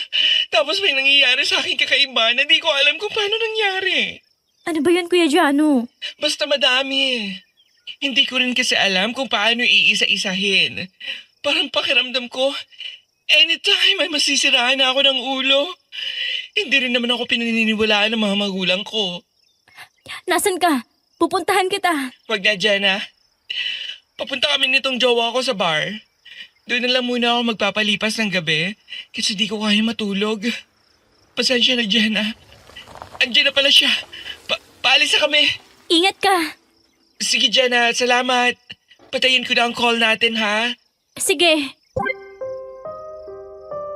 Tapos may nangyayari sa akin kakaiba na di ko alam kung paano nangyari. Ano ba yun, Kuya Jano? Basta madami. Hindi ko rin kasi alam kung paano iisa-isahin. Parang pakiramdam ko, anytime ay masisiraan na ako ng ulo. Hindi rin naman ako pinaniniwalaan ng mga magulang ko. Nasaan ka? Pupuntahan kita. Wag na, Jenna. Papunta kami nitong jowa ko sa bar. Doon na lang muna ako magpapalipas ng gabi kasi di ko kaya matulog. Pasensya na, Jenna. Andiyan na pala siya. Paalis na kami. Ingat ka. Sige, Jenna. Salamat. Patayin ko na ang call natin, ha? Sige.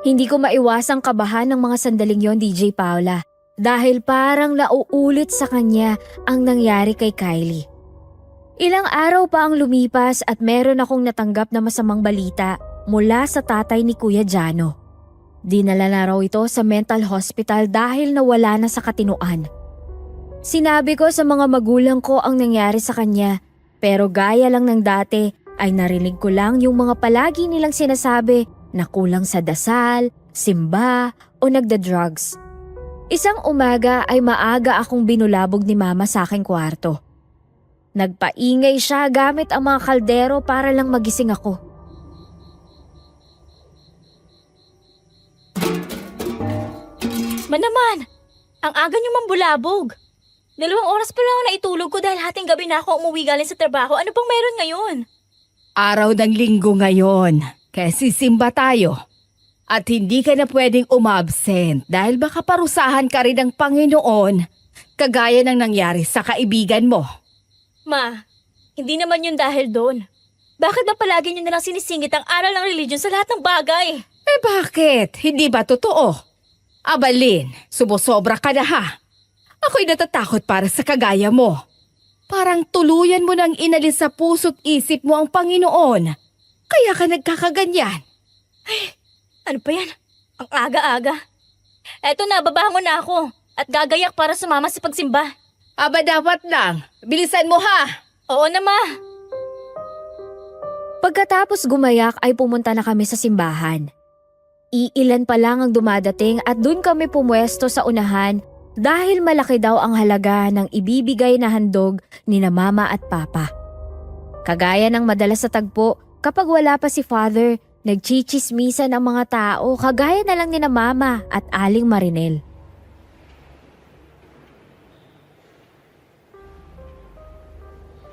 Hindi ko maiwasang kabahan ng mga sandaling yon, DJ Paula. Dahil parang nauulit sa kanya ang nangyari kay Kylie. Ilang araw pa ang lumipas at meron akong natanggap na masamang balita mula sa tatay ni Kuya Jano. Dinala na raw ito sa mental hospital dahil nawala na sa katinuan. Sinabi ko sa mga magulang ko ang nangyari sa kanya, pero gaya lang ng dati ay narinig ko lang yung mga palagi nilang sinasabi na kulang sa dasal, simba o nagda-drugs. Isang umaga ay maaga akong binulabog ni Mama sa aking kwarto. Nagpaingay siya gamit ang mga kaldero para lang magising ako. Manaman, ang aga niyo mambulabog. 2 oras pa lang ako naitulog ko dahil hating gabi na ako umuwi galing sa trabaho. Ano pang meron ngayon? Araw ng linggo ngayon, kaya sisimba tayo. At hindi ka na pwedeng umabsent dahil baka parusahan ka rin ng Panginoon kagaya ng nangyari sa kaibigan mo. Ma, hindi naman yun dahil doon. Bakit ba palagi niyo nalang sinisingit ang aral ng religion sa lahat ng bagay? Eh bakit? Hindi ba totoo? Abalin, sumusobra ka na ha. Ako'y natatakot para sa kagaya mo. Parang tuluyan mo nang inalis sa puso't isip mo ang Panginoon. Kaya ka nagkakaganyan. Ano pa yan? Ang aga-aga. Eto na, babangon na ako at gagayak para sumama sa pagsimba. Aba dapat lang. Bilisan mo ha. Oo na, Ma. Pagkatapos gumayak ay pumunta na kami sa simbahan. Iilan pa lang ang dumadating at dun kami pumwesto sa unahan dahil malaki daw ang halaga ng ibibigay na handog ni na Mama at Papa. Kagaya ng madalas sa tagpo, kapag wala pa si Father, nagchichismisan ang mga tao kagaya na lang ni na Mama at Aling Marinel.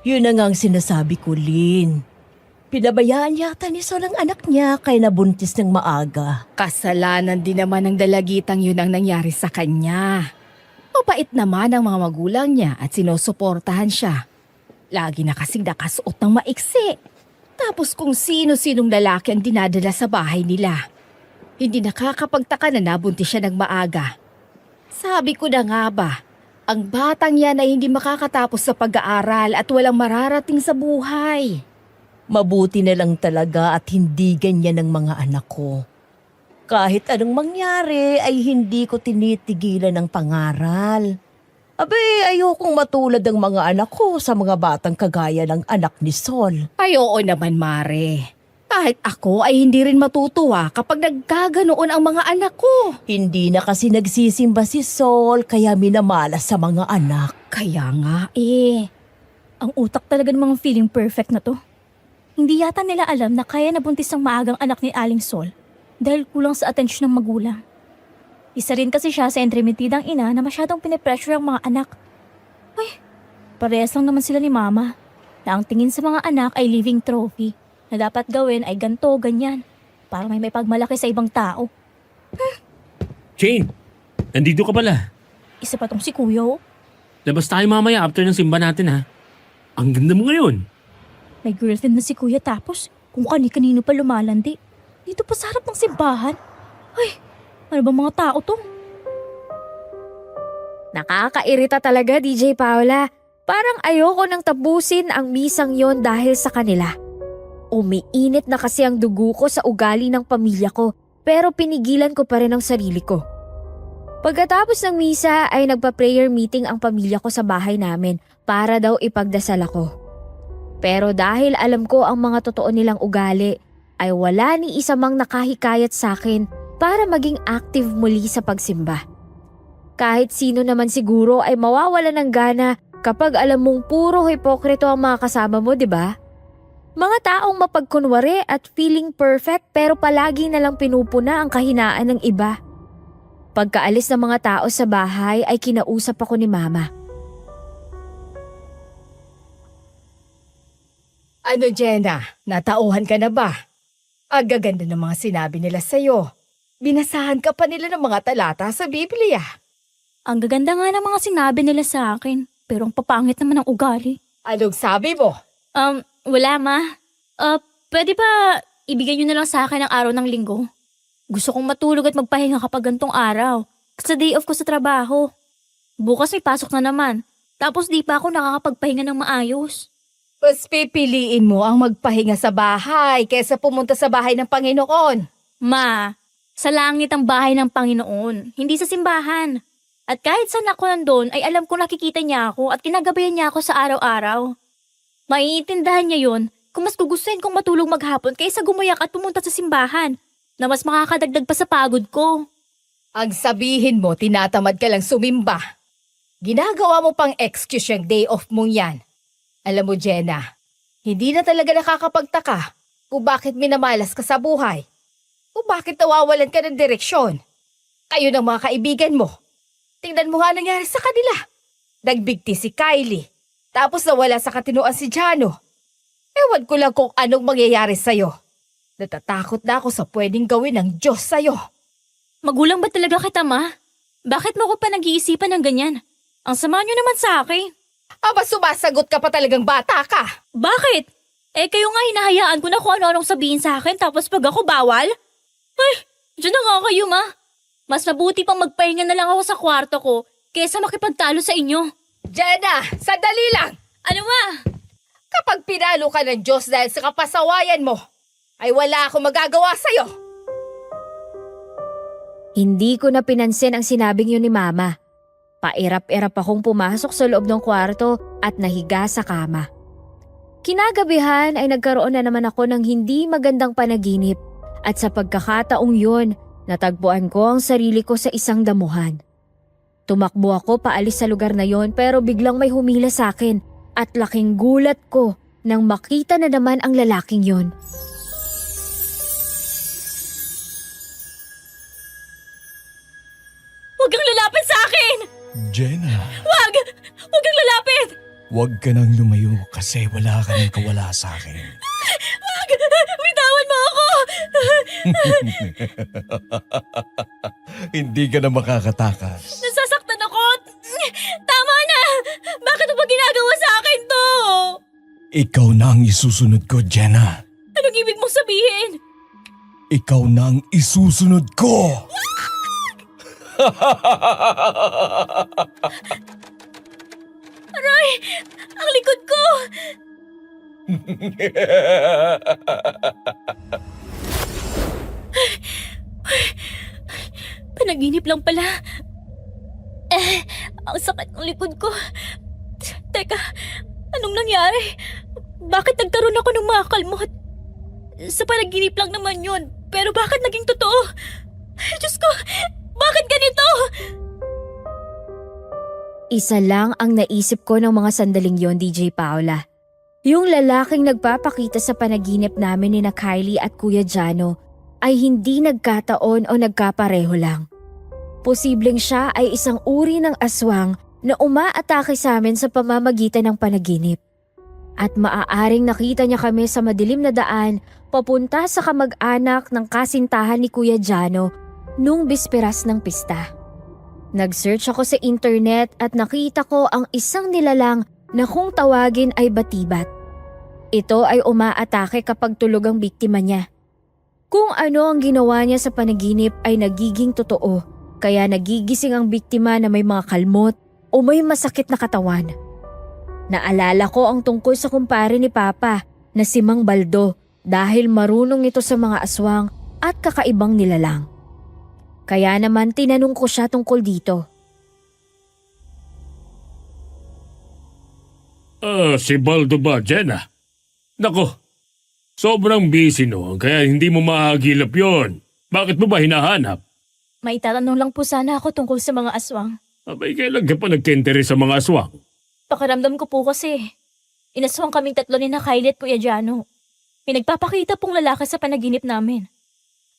Yun na nga ang sinasabi ko, Lynn. Pinabayaan yata ni Sol ang anak niya kaya nabuntis ng maaga. Kasalanan din naman ng dalagitang yun ang nangyari sa kanya. Mabait naman ang mga magulang niya at sinusuportahan siya. Lagi na kasing nakasuot ng maiksi. Tapos kung sino-sinong lalaki ang dinadala sa bahay nila. Hindi nakakapagtaka na nabuntis siya ng maaga. Sabi ko na nga ba, ang batang yan ay hindi makakatapos sa pag-aaral at walang mararating sa buhay. Mabuti na lang talaga at hindi ganyan ang mga anak ko. Kahit anong mangyari ay hindi ko tinitigilan ng pangaral. Abe, ayokong matulad ang mga anak ko sa mga batang kagaya ng anak ni Sol. Ay oo naman, Mare. Kahit ako ay hindi rin matutuwa kapag nagkaganoon ang mga anak ko. Hindi na kasi nagsisimba si Sol kaya minamalas sa mga anak. Kaya nga Ang utak talaga ng mga feeling perfect na to. Hindi yata nila alam na kaya nabuntis ang maagang anak ni Aling Sol dahil kulang sa atensyon ng magulang. Isa rin kasi siya sa entremetidang ina na masyadong pinipressure ang mga anak. Ay, parehas lang naman sila ni Mama na ang tingin sa mga anak ay living trophy na dapat gawin ay ganto, ganyan para may pagmalaki sa ibang tao. Jane, nandito ka pala. Isa pa tong si Kuya, oh. Labas tayo mamaya after ng simba natin ha. Ang ganda mo ngayon. May girlfriend na si Kuya tapos kung kani-kanino pa lumalandi. Dito pa sa harap ng simbahan. Ay, ano ba mga tao to? Nakakairita talaga, DJ Paula. Parang ayoko nang tapusin ang misang yon dahil sa kanila. Umiinit na kasi ang dugo ko sa ugali ng pamilya ko, pero pinigilan ko pa rin ang sarili ko. Pagkatapos ng misa ay nagpa-prayer meeting ang pamilya ko sa bahay namin para daw ipagdasal ako. Pero dahil alam ko ang mga totoo nilang ugali, ay wala ni isa mang nakahikayat sa akin para maging active muli sa pagsimba. Kahit sino naman siguro ay mawawala ng gana kapag alam mong puro hipokrito ang mga kasama mo, di ba? Mga taong mapagkunwari at feeling perfect pero palagi na lang pinupuna ang kahinaan ng iba. Pagkaalis ng mga tao sa bahay ay kinausap ako ni Mama. Ano, Jenna? Natauhan ka na ba? Agaganda ng mga sinabi nila sa'yo. Binasahan ka pa nila ng mga talata sa Biblia. Ang gaganda nga ng mga sinabi nila sa akin, pero ang papangit naman ng ugali. Anong sabi mo? Wala ma. Pwede ba ibigay niyo na lang sa akin ang araw ng linggo? Gusto kong matulog at magpahinga kapag gantong araw. Sa day off ko sa trabaho. Bukas may pasok na naman. Tapos di pa ako nakakapagpahinga ng maayos. Mas pipiliin mo ang magpahinga sa bahay kaysa pumunta sa bahay ng Panginoon. Ma, sa langit ang bahay ng Panginoon, hindi sa simbahan. At kahit saan ako nandun, ay alam ko nakikita niya ako at kinagabayan niya ako sa araw-araw. Maiintindahan niya yon kung mas gugustuhin kong matulog maghapon kaysa gumayak at pumunta sa simbahan na mas makakadagdag pa sa pagod ko. Ang sabihin mo, tinatamad ka lang sumimba. Ginagawa mo pang excuse yung day off mong yan. Alam mo, Jenna, hindi na talaga nakakapagtaka kung bakit minamalas ka sa buhay. Kung bakit nawawalan ka ng direksyon. Kayo ng mga kaibigan mo. Tingnan mo nga nangyari sa kanila. Nagbigti si Kylie. Tapos nawala sa katinoan si Jano. Ewan ko lang kung anong mangyayari sa'yo. Natatakot na ako sa pwedeng gawin ng Diyos sa'yo. Magulang ba talaga kita, ma? Bakit mo ko pa nag-iisipan ng ganyan? Ang sama niyo naman sa akin. Aba, sumasagot ka pa talagang bata ka. Bakit? Kayo nga hinahayaan ko na kung ano-anong sabihin sa akin tapos pag ako bawal? Ay, dyan na nga kayo, ma. Mas mabuti pang magpahinga na lang ako sa kwarto ko kaysa makipagtalo sa inyo. Jenna, sandali lang. Ano, ma? Kapag pinalo ka ng Diyos dahil sa kapasawayan mo, ay wala akong magagawa sa'yo. Hindi ko na pinansin ang sinabing yun ni Mama. Pairap-irap akong pumasok sa loob ng kwarto at nahiga sa kama. Kinagabihan ay nagkaroon na naman ako ng hindi magandang panaginip at sa pagkakataong yun, natagpuan ko ang sarili ko sa isang damuhan. Tumakbo ako paalis sa lugar na yon pero biglang may humila sa akin at laking gulat ko nang makita na naman ang lalaking yon. Huwag kang lalapit sa akin! Jenna, Huwag! Huwag kang lalapit! huwag ka nang lumayo kasi wala ka nang kawala sa akin. Huwag! Bitawan mo ako! Hindi ka na makakatakas. Nasasaktan ako! Tama na! Bakit mo ba ginagawa sa akin to? Ikaw na ang isusunod ko, Jenna. Anong ibig mong sabihin? Ikaw na ang isusunod ko! Aray! Ang likod ko! Panaginip lang pala. Ang sakit ng likod ko. Teka, anong nangyari? Bakit nagkaroon ako ng mga kalmot? Sa panaginip lang naman yun. Pero bakit naging totoo? Diyos ko, bakit ganito? Isa lang ang naisip ko ng mga sandaling yon, DJ Paula. Yung lalaking nagpapakita sa panaginip namin ni na Kylie at Kuya Jano ay hindi nagkataon o nagkapareho lang. Posibleng siya ay isang uri ng aswang na umaatake sa amin sa pamamagitan ng panaginip. At maaaring nakita niya kami sa madilim na daan papunta sa kamag-anak ng kasintahan ni Kuya Jano nung bisperas ng pista. Nag-search ako sa internet at nakita ko ang isang nilalang na kung tawagin ay batibat. Ito ay umaatake kapag tulog ang biktima niya. Kung ano ang ginawa niya sa panaginip ay nagiging totoo, kaya nagigising ang biktima na may mga kalmot o may masakit na katawan. Naalala ko ang tungkol sa kumpare ni Papa na si Mang Baldo dahil marunong ito sa mga aswang at kakaibang nilalang. Kaya naman tinanong ko siya tungkol dito. Si Baldo ba, Jenna? Nako, sobrang busy noon kaya hindi mo mahagilap yon. Bakit mo ba hinahanap? May tatanong lang po sana ako tungkol sa mga aswang. Abay, kailan ka pa nagkentere sa mga aswang? Pakiramdam ko po kasi. Inaswang kaming tatlo ni na Kylie at Kuya Jano. May nagpapakita pong lalaki sa panaginip namin.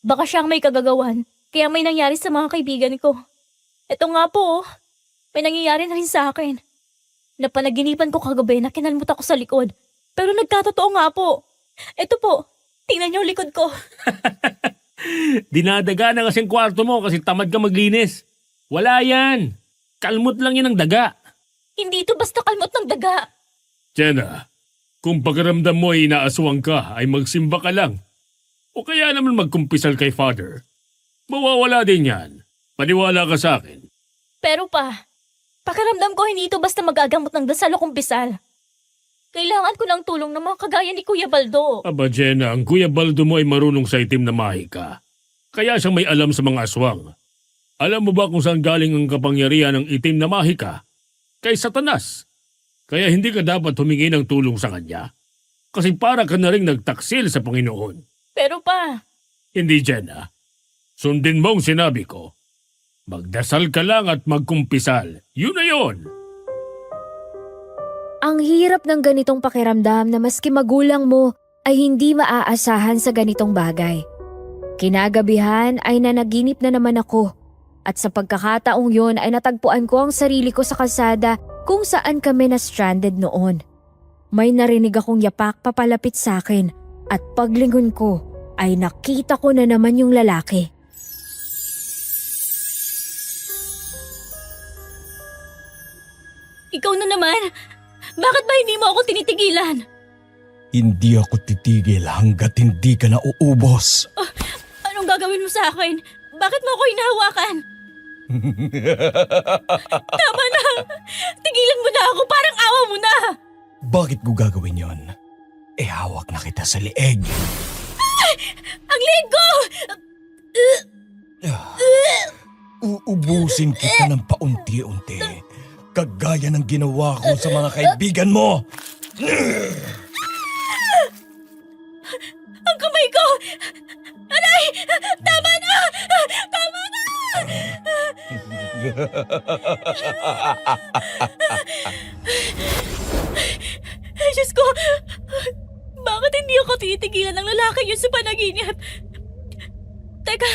Baka siyang may kagagawan, kaya may nangyari sa mga kaibigan ko. Ito nga po, may nangyayari na rin sa akin. Napanaginipan ko kagabi na kinalmot ako sa likod. Pero nagkatotoo nga po. Ito po, tingnan niyo yung likod ko. Dinadaga na kasing kwarto mo kasi tamad ka maglinis. Wala yan. Kalmot lang yan ng daga. Hindi ito basta kalmot ng daga. Jenna, kung pakiramdam mo ay inaaswang ka, ay magsimba ka lang. O kaya naman magkumpisal kay Father. Mawawala din yan. Paniwala ka sa akin. Pero pa, pakiramdam ko hindi ito basta magagamot ng dasal o kumpisal. Kailangan ko ng tulong ng mga kagaya ni Kuya Baldo. Aba Jenna, ang Kuya Baldo mo ay marunong sa itim na mahika. Kaya siyang may alam sa mga aswang. Alam mo ba kung saan galing ang kapangyarihan ng itim na mahika? Kay Satanas. Kaya hindi ka dapat humingi ng tulong sa kanya. Kasi para ka na rin nagtaksil sa Panginoon. Pero pa, Hindi Jenna. Sundin mo ang sinabi ko. Magdasal ka lang at magkumpisal. Yun na yun. Ang hirap ng ganitong pakiramdam na maski magulang mo ay hindi maaasahan sa ganitong bagay. Kinagabihan ay nanaginip na naman ako at sa pagkakataong yon ay natagpuan ko ang sarili ko sa kalsada kung saan kami na stranded noon. May narinig akong yapak papalapit sa akin at paglingon ko ay nakita ko na naman yung lalaki. ikaw na naman. Bakit ba hindi mo ako tinitigilan? Hindi ako titigil hanggat hindi ka nauubos. Anong gagawin mo sa akin? Bakit mo ako hinahawakan? Tama na! Tigilan mo na ako, parang awa mo na! Bakit ko gagawin yon? Hawak na kita sa lieg. Ang leeg ko! Uubusin kita ng paunti-unti. Kagaya ng ginawa ko sa mga kaibigan mo. Ang kamay ko! Aray! Tama na! Tama na! Ay, Diyos ko! Bakit hindi ako titigilan ng lalaki yun sa panaginip? Teka,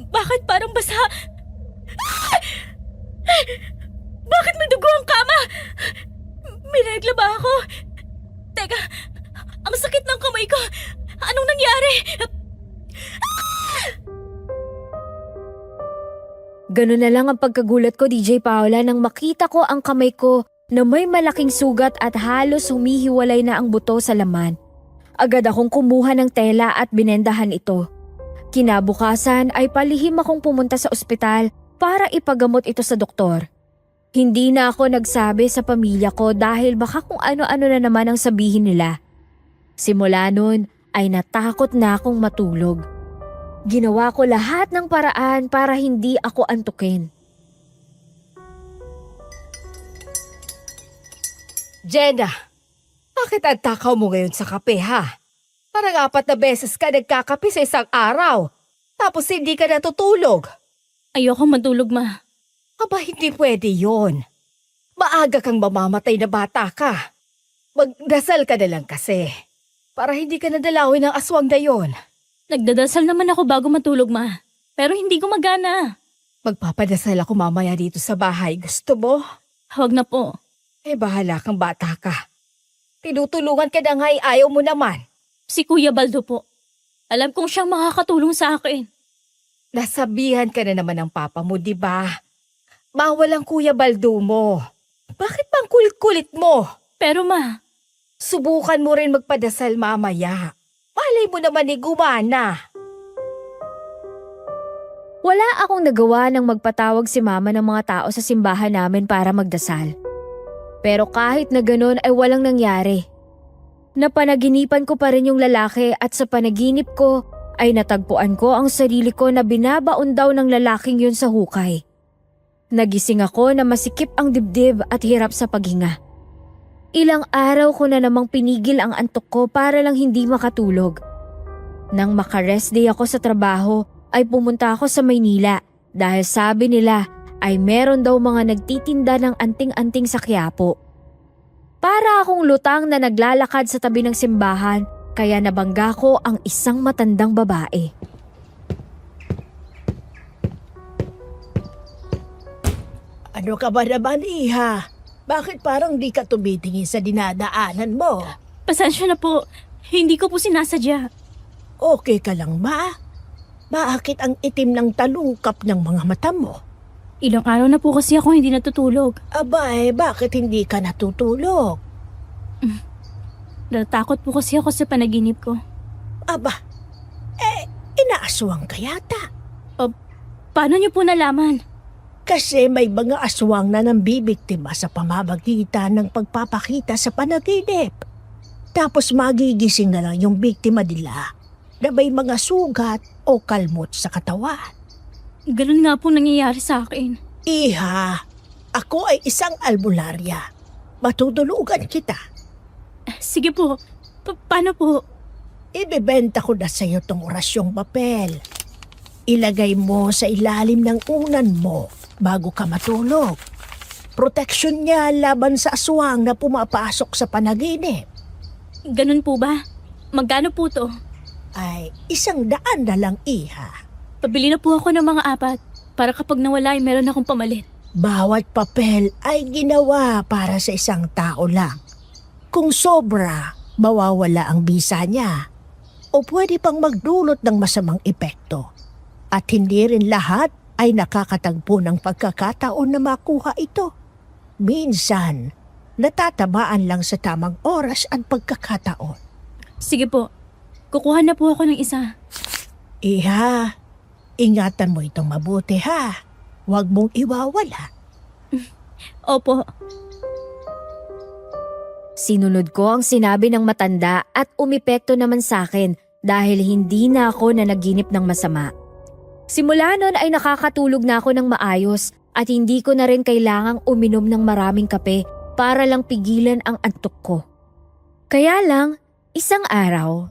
bakit parang basa? Bakit may dugo ang kama? May regla ba ako? Teka, ang sakit ng kamay ko. Anong nangyari? Ganun na lang ang pagkagulat ko, DJ Paula, nang makita ko ang kamay ko na may malaking sugat at halos humihiwalay na ang buto sa laman. Agad akong kumuha ng tela at binendahan ito. Kinabukasan ay palihim akong pumunta sa ospital para ipagamot ito sa doktor. Hindi na ako nagsabi sa pamilya ko dahil baka kung ano-ano na naman ang sabihin nila. Simula nun ay natakot na akong matulog. Ginawa ko lahat ng paraan para hindi ako antukin. Jenna, bakit ang takaw mo ngayon sa kape ha? Parang 4 na beses ka nagkakape sa isang araw. Tapos hindi ka natutulog. Ayoko matulog, ma. Aba, hindi pwede yon. Maaga kang mamamatay na bata ka. Magdasal ka na lang kasi. Para hindi ka nadalawin ng aswang na yon. Nagdadasal naman ako bago matulog, ma. Pero hindi gumagana. Magpapadasal ako mamaya dito sa bahay. Gusto mo? Huwag na po. Bahala kang bata ka. Tinutulungan ka na nga ayaw mo naman. Si Kuya Baldo po. Alam kong siyang makakatulong sa akin. Nasabihan ka na naman ng papa mo, di ba? Bawal ang Kuya Baldo mo. Bakit bang kulit-kulit mo? Pero ma, Subukan mo rin magpadasal mamaya. Malay mo naman gumana. Wala akong nagawa nang magpatawag si mama ng mga tao sa simbahan namin para magdasal. Pero kahit na ganun ay walang nangyari. Napanaginipan ko pa rin yung lalaki at sa panaginip ko ay natagpuan ko ang sarili ko na binabaon daw ng lalaking yun sa hukay. Nagising ako na masikip ang dibdib at hirap sa paghinga. Ilang araw ko na namang pinigil ang antok ko para lang hindi makatulog. Nang maka-rest day ako sa trabaho ay pumunta ako sa Maynila dahil sabi nila ay meron daw mga nagtitinda ng anting-anting sa Quiapo. Para akong lutang na naglalakad sa tabi ng simbahan kaya nabangga ko ang isang matandang babae. Ano ka ba naman, Iha? Bakit parang di ka tumitingin sa dinadaanan mo? pasensya na po. Hindi ko po sinasadya. Okay ka lang ba? Bakit ang itim ng talungkap ng mga mata mo? Ilang araw na po kasi ako hindi natutulog. Abay, bakit hindi ka natutulog? Natatakot po kasi ako sa panaginip ko. Aba, inaaswang ka yata. Paano niyo po nalaman? Kasi may mga aswang na nambibiktima sa pamamagitan ng pagpapakita sa panaginip. Tapos magigising na lang yung biktima nila na may mga sugat o kalmot sa katawan. Ganun nga po nangyayari sa akin. Iha, ako ay isang albularya. Matutulugan kita. Sige po. Paano po? Ibebenta ko na sa iyo tong orasyong papel. Ilagay mo sa ilalim ng unan mo bago ka matulog. Proteksyon niya laban sa aswang na pumapasok sa panaginip. Ganun po ba? Magkano po to? Ay, 100 na lang, iha. Pabili na po ako ng mga 4 para kapag nawala ay meron akong pamalit. Bawat papel ay ginawa para sa isang tao lang. Kung sobra, mawawala ang bisa niya. O pwede pang magdulot ng masamang epekto. At hindi rin lahat ay nakakatagpo ng pagkakataon na makuha ito. Minsan, natatamaan lang sa tamang oras at pagkakataon. Sige po. Kukuha na po ako ng isa. Iha, ingatan mo itong mabuti ha. Huwag mong iwawala. Opo. Sinunod ko ang sinabi ng matanda at umepekto naman sa akin dahil hindi na ako nanaginip ng masama. Simula nun ay nakakatulog na ako ng maayos at hindi ko na rin kailangang uminom ng maraming kape para lang pigilan ang antok ko. Kaya lang, isang araw,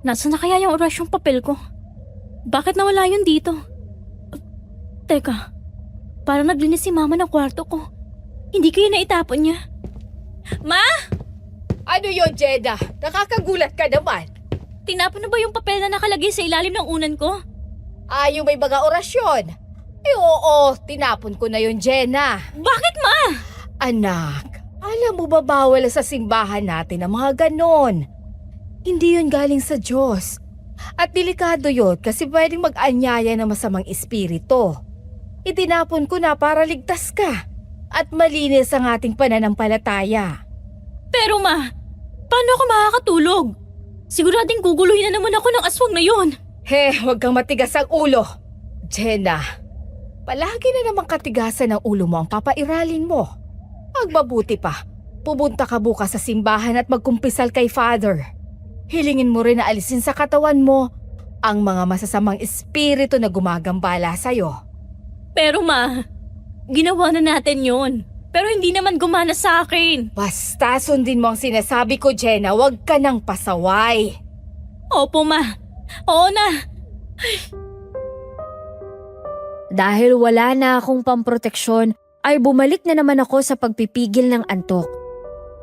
Nasaan na kaya yung orasyong papel ko? Bakit nawala yun dito? Teka, parang naglinis si mama ng kwarto ko. Hindi kaya naitapon niya. Ma! Ano yon, Jeda? Nakakagulat ka naman. Tinapon na ba yung papel na nakalagay sa ilalim ng unan ko? Yung may mga orasyon. Oo, tinapon ko na yon, Jenna. Bakit, Ma? Anak, alam mo ba bawal sa simbahan natin ang mga ganon? Hindi yun galing sa Diyos. At delikado yun kasi pwedeng mag-anyaya ng masamang espiritu. Itinapon ko na para ligtas ka at malinis ang ating pananampalataya. Pero Ma, paano ako makakatulog? Sigurading guguluhin na naman ako ng aswang na yon. Huwag kang matigas ang ulo. Jenna, palagi na namang katigasan ng ulo mo ang papairalin mo. Magmabuti pa, pupunta ka bukas sa simbahan at magkumpisal kay Father. Hilingin mo rin na alisin sa katawan mo ang mga masasamang espiritu na gumagambala sa'yo. Pero Ma, ginawa na natin yon. Pero hindi naman gumana sa akin. Basta sundin mo ang sinasabi ko, Jenna, huwag ka nang pasaway. Opo, Ma. Oo na. dahil wala na akong pamproteksyon ay bumalik na naman ako sa pagpipigil ng antok.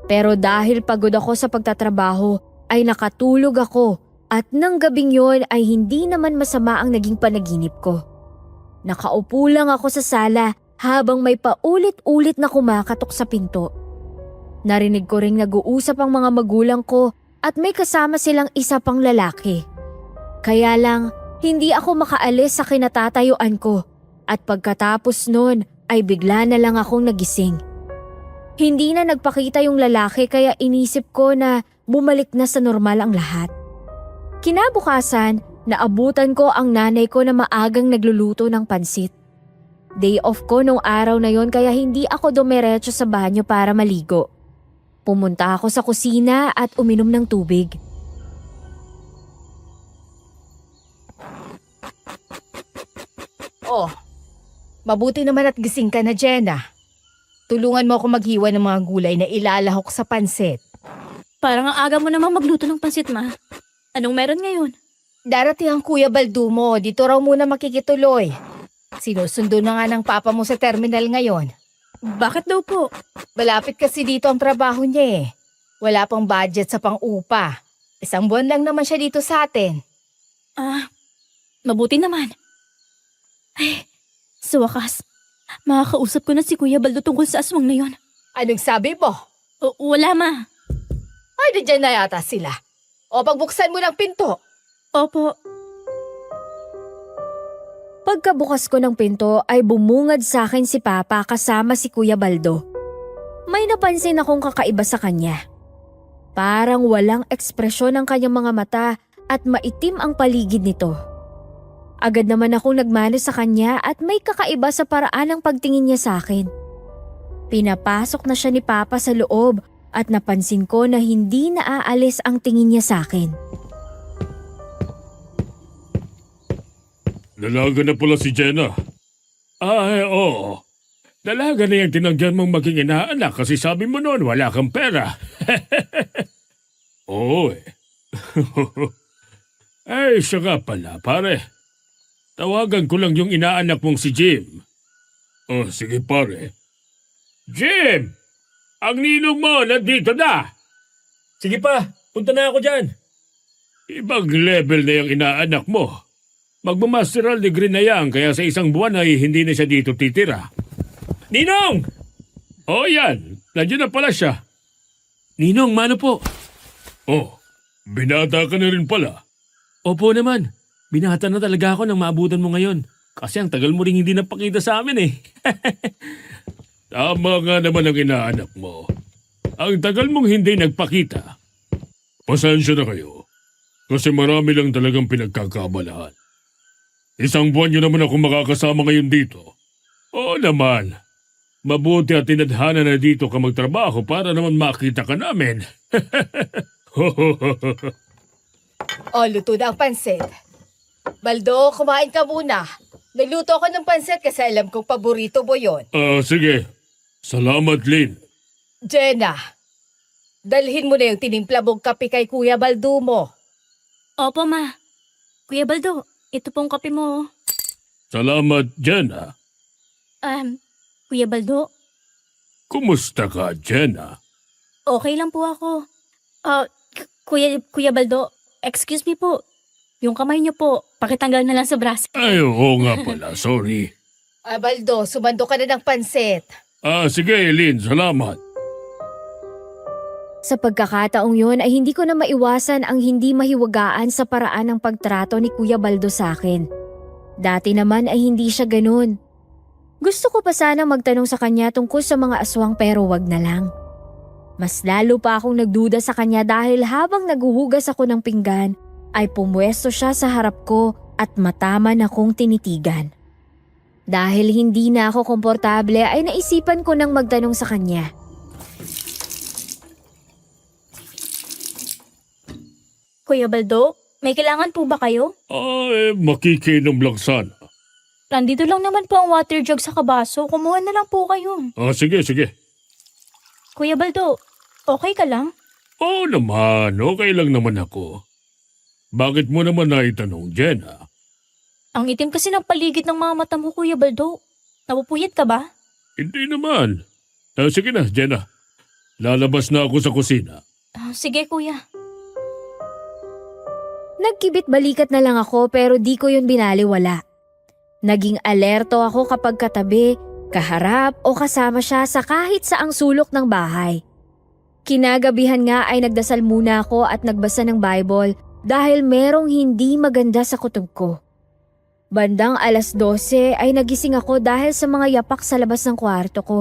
Pero dahil pagod ako sa pagtatrabaho ay nakatulog ako at nang gabing yon ay hindi naman masama ang naging panaginip ko. Nakaupo lang ako sa sala habang may paulit-ulit na kumakatok sa pinto. Narinig ko ring nag-uusap ang mga magulang ko at may kasama silang isa pang lalaki. Kaya lang, hindi ako makaalis sa kinatatayuan ko at pagkatapos nun ay bigla na lang akong nagising. Hindi na nagpakita yung lalaki kaya inisip ko na bumalik na sa normal ang lahat. Kinabukasan, naabutan ko ang nanay ko na maagang nagluluto ng pansit. Day off ko nung araw na yon kaya hindi ako dumiretso sa banyo para maligo. Pumunta ako sa kusina at uminom ng tubig. Oh, mabuti naman at gising ka na, Jenna. Tulungan mo ako maghiwa ng mga gulay na ilalahok sa pansit. Parang ang aga mo namang magluto ng pansit, Ma. Anong meron ngayon? Darating ang Kuya Baldumo, dito raw muna makikituloy. Sinusundo na nga ng papa mo sa terminal ngayon. Bakit daw po? Malapit kasi dito ang trabaho niya eh. Wala pang budget sa pang-upa. 1 buwan lang naman siya dito sa atin. Mabuti naman. Ay, sa wakas, makakausap ko na si Kuya Baldo tungkol sa aswang na yon. Anong sabi mo? Wala, Ma. nandiyan na yata sila. O pagbuksan mo ng pinto. Opo. Pagkabukas ko ng pinto ay bumungad sa akin si Papa kasama si Kuya Baldo. May napansin akong kakaiba sa kanya. Parang walang ekspresyon ang kanyang mga mata at maitim ang paligid nito. Agad naman akong nagmano sa kanya at may kakaiba sa paraan ng pagtingin niya sa akin. Pinapasok na siya ni Papa sa loob at napansin ko na hindi naaalis ang tingin niya sa akin. Dalaga na pala si Jenna. Ay, oo. Dalaga na yung tinanggihan mong maging inaanak kasi sabi mo noon wala kang pera. Oo eh. Ay, siya nga pala, pare. Tawagan ko lang yung inaanak mong si Jim. Oh, sige pare. Jim! Ang ninong mo nandito na! Sige pa, punta na ako dyan. Ibang level na yung inaanak mo. Magmamasteral degree na yan kaya sa isang buwan ay hindi na siya dito titira. Ninong! Oh yan, nandiyan na pala siya. Ninong, mano po? Oh, binata ka na rin pala. Opo naman, binata na talaga ako nang maabutan mo ngayon. Kasi ang tagal mo rin hindi napakita sa amin eh. Tama nga naman ang inaanak mo. Ang tagal mong hindi nagpakita. Pasensya na kayo. Kasi marami lang talagang pinagkakabalahan. Isang buwan nyo naman ako makakasama ngayon dito. Oo naman. Mabuti at tinadhana na dito ka magtrabaho para naman makita ka namin. O, luto na ang pansit. Baldo, kumain ka muna. Nagluto ako ng pansit kasi alam kong paborito mo yon. Sige. Salamat, Lynn. Jenna, dalhin mo na yung tinimpla mong kape kay Kuya Baldo mo. Opo, Ma. Kuya Baldo, ito pong kape mo. Salamat, Jenna. Kuya Baldo, Kumusta ka, Jenna? okay lang po ako. Kuya Baldo, excuse me po. Yung kamay niyo po, pakitanggal na lang sa braso. Ay, oo nga pala. Sorry. Baldo, sumando ka na ng pansit. Sige, Lynn. Salamat. Sa pagkakataong yun ay hindi ko na maiwasan ang hindi mahiwagaan sa paraan ng pagtrato ni Kuya Baldo sa akin. Dati naman ay hindi siya ganun. Gusto ko pa sana magtanong sa kanya tungkol sa mga aswang pero wag na lang. Mas lalo pa akong nagduda sa kanya dahil habang naguhugas ako ng pinggan ay pumwesto siya sa harap ko at mataman akong tinitigan. Dahil hindi na ako komportable ay naisipan ko nang magtanong sa kanya. Kuya Baldo, may kailangan po ba kayo? Makikinom lang sana. Nandito lang naman po ang water jug sa kabaso. Kumuha na lang po kayo. Sige, sige. Kuya Baldo, okay ka lang? Oo naman, okay lang naman ako. Bakit mo naman naitanong, Jenna? Ang itim kasi ng paligid ng mga mata mo, Kuya Baldo. Napupuyat ka ba? Hindi naman. Sige na, Jenna. Lalabas na ako sa kusina. Sige, Kuya. Nagkibit balikat na lang ako pero di ko yun binaliwala. Naging alerto ako kapag katabi, kaharap o kasama siya sa kahit saang sulok ng bahay. Kinagabihan nga ay nagdasal muna ako at nagbasa ng Bible dahil merong hindi maganda sa kutob ko. Bandang 12:00 ay nagising ako dahil sa mga yapak sa labas ng kwarto ko.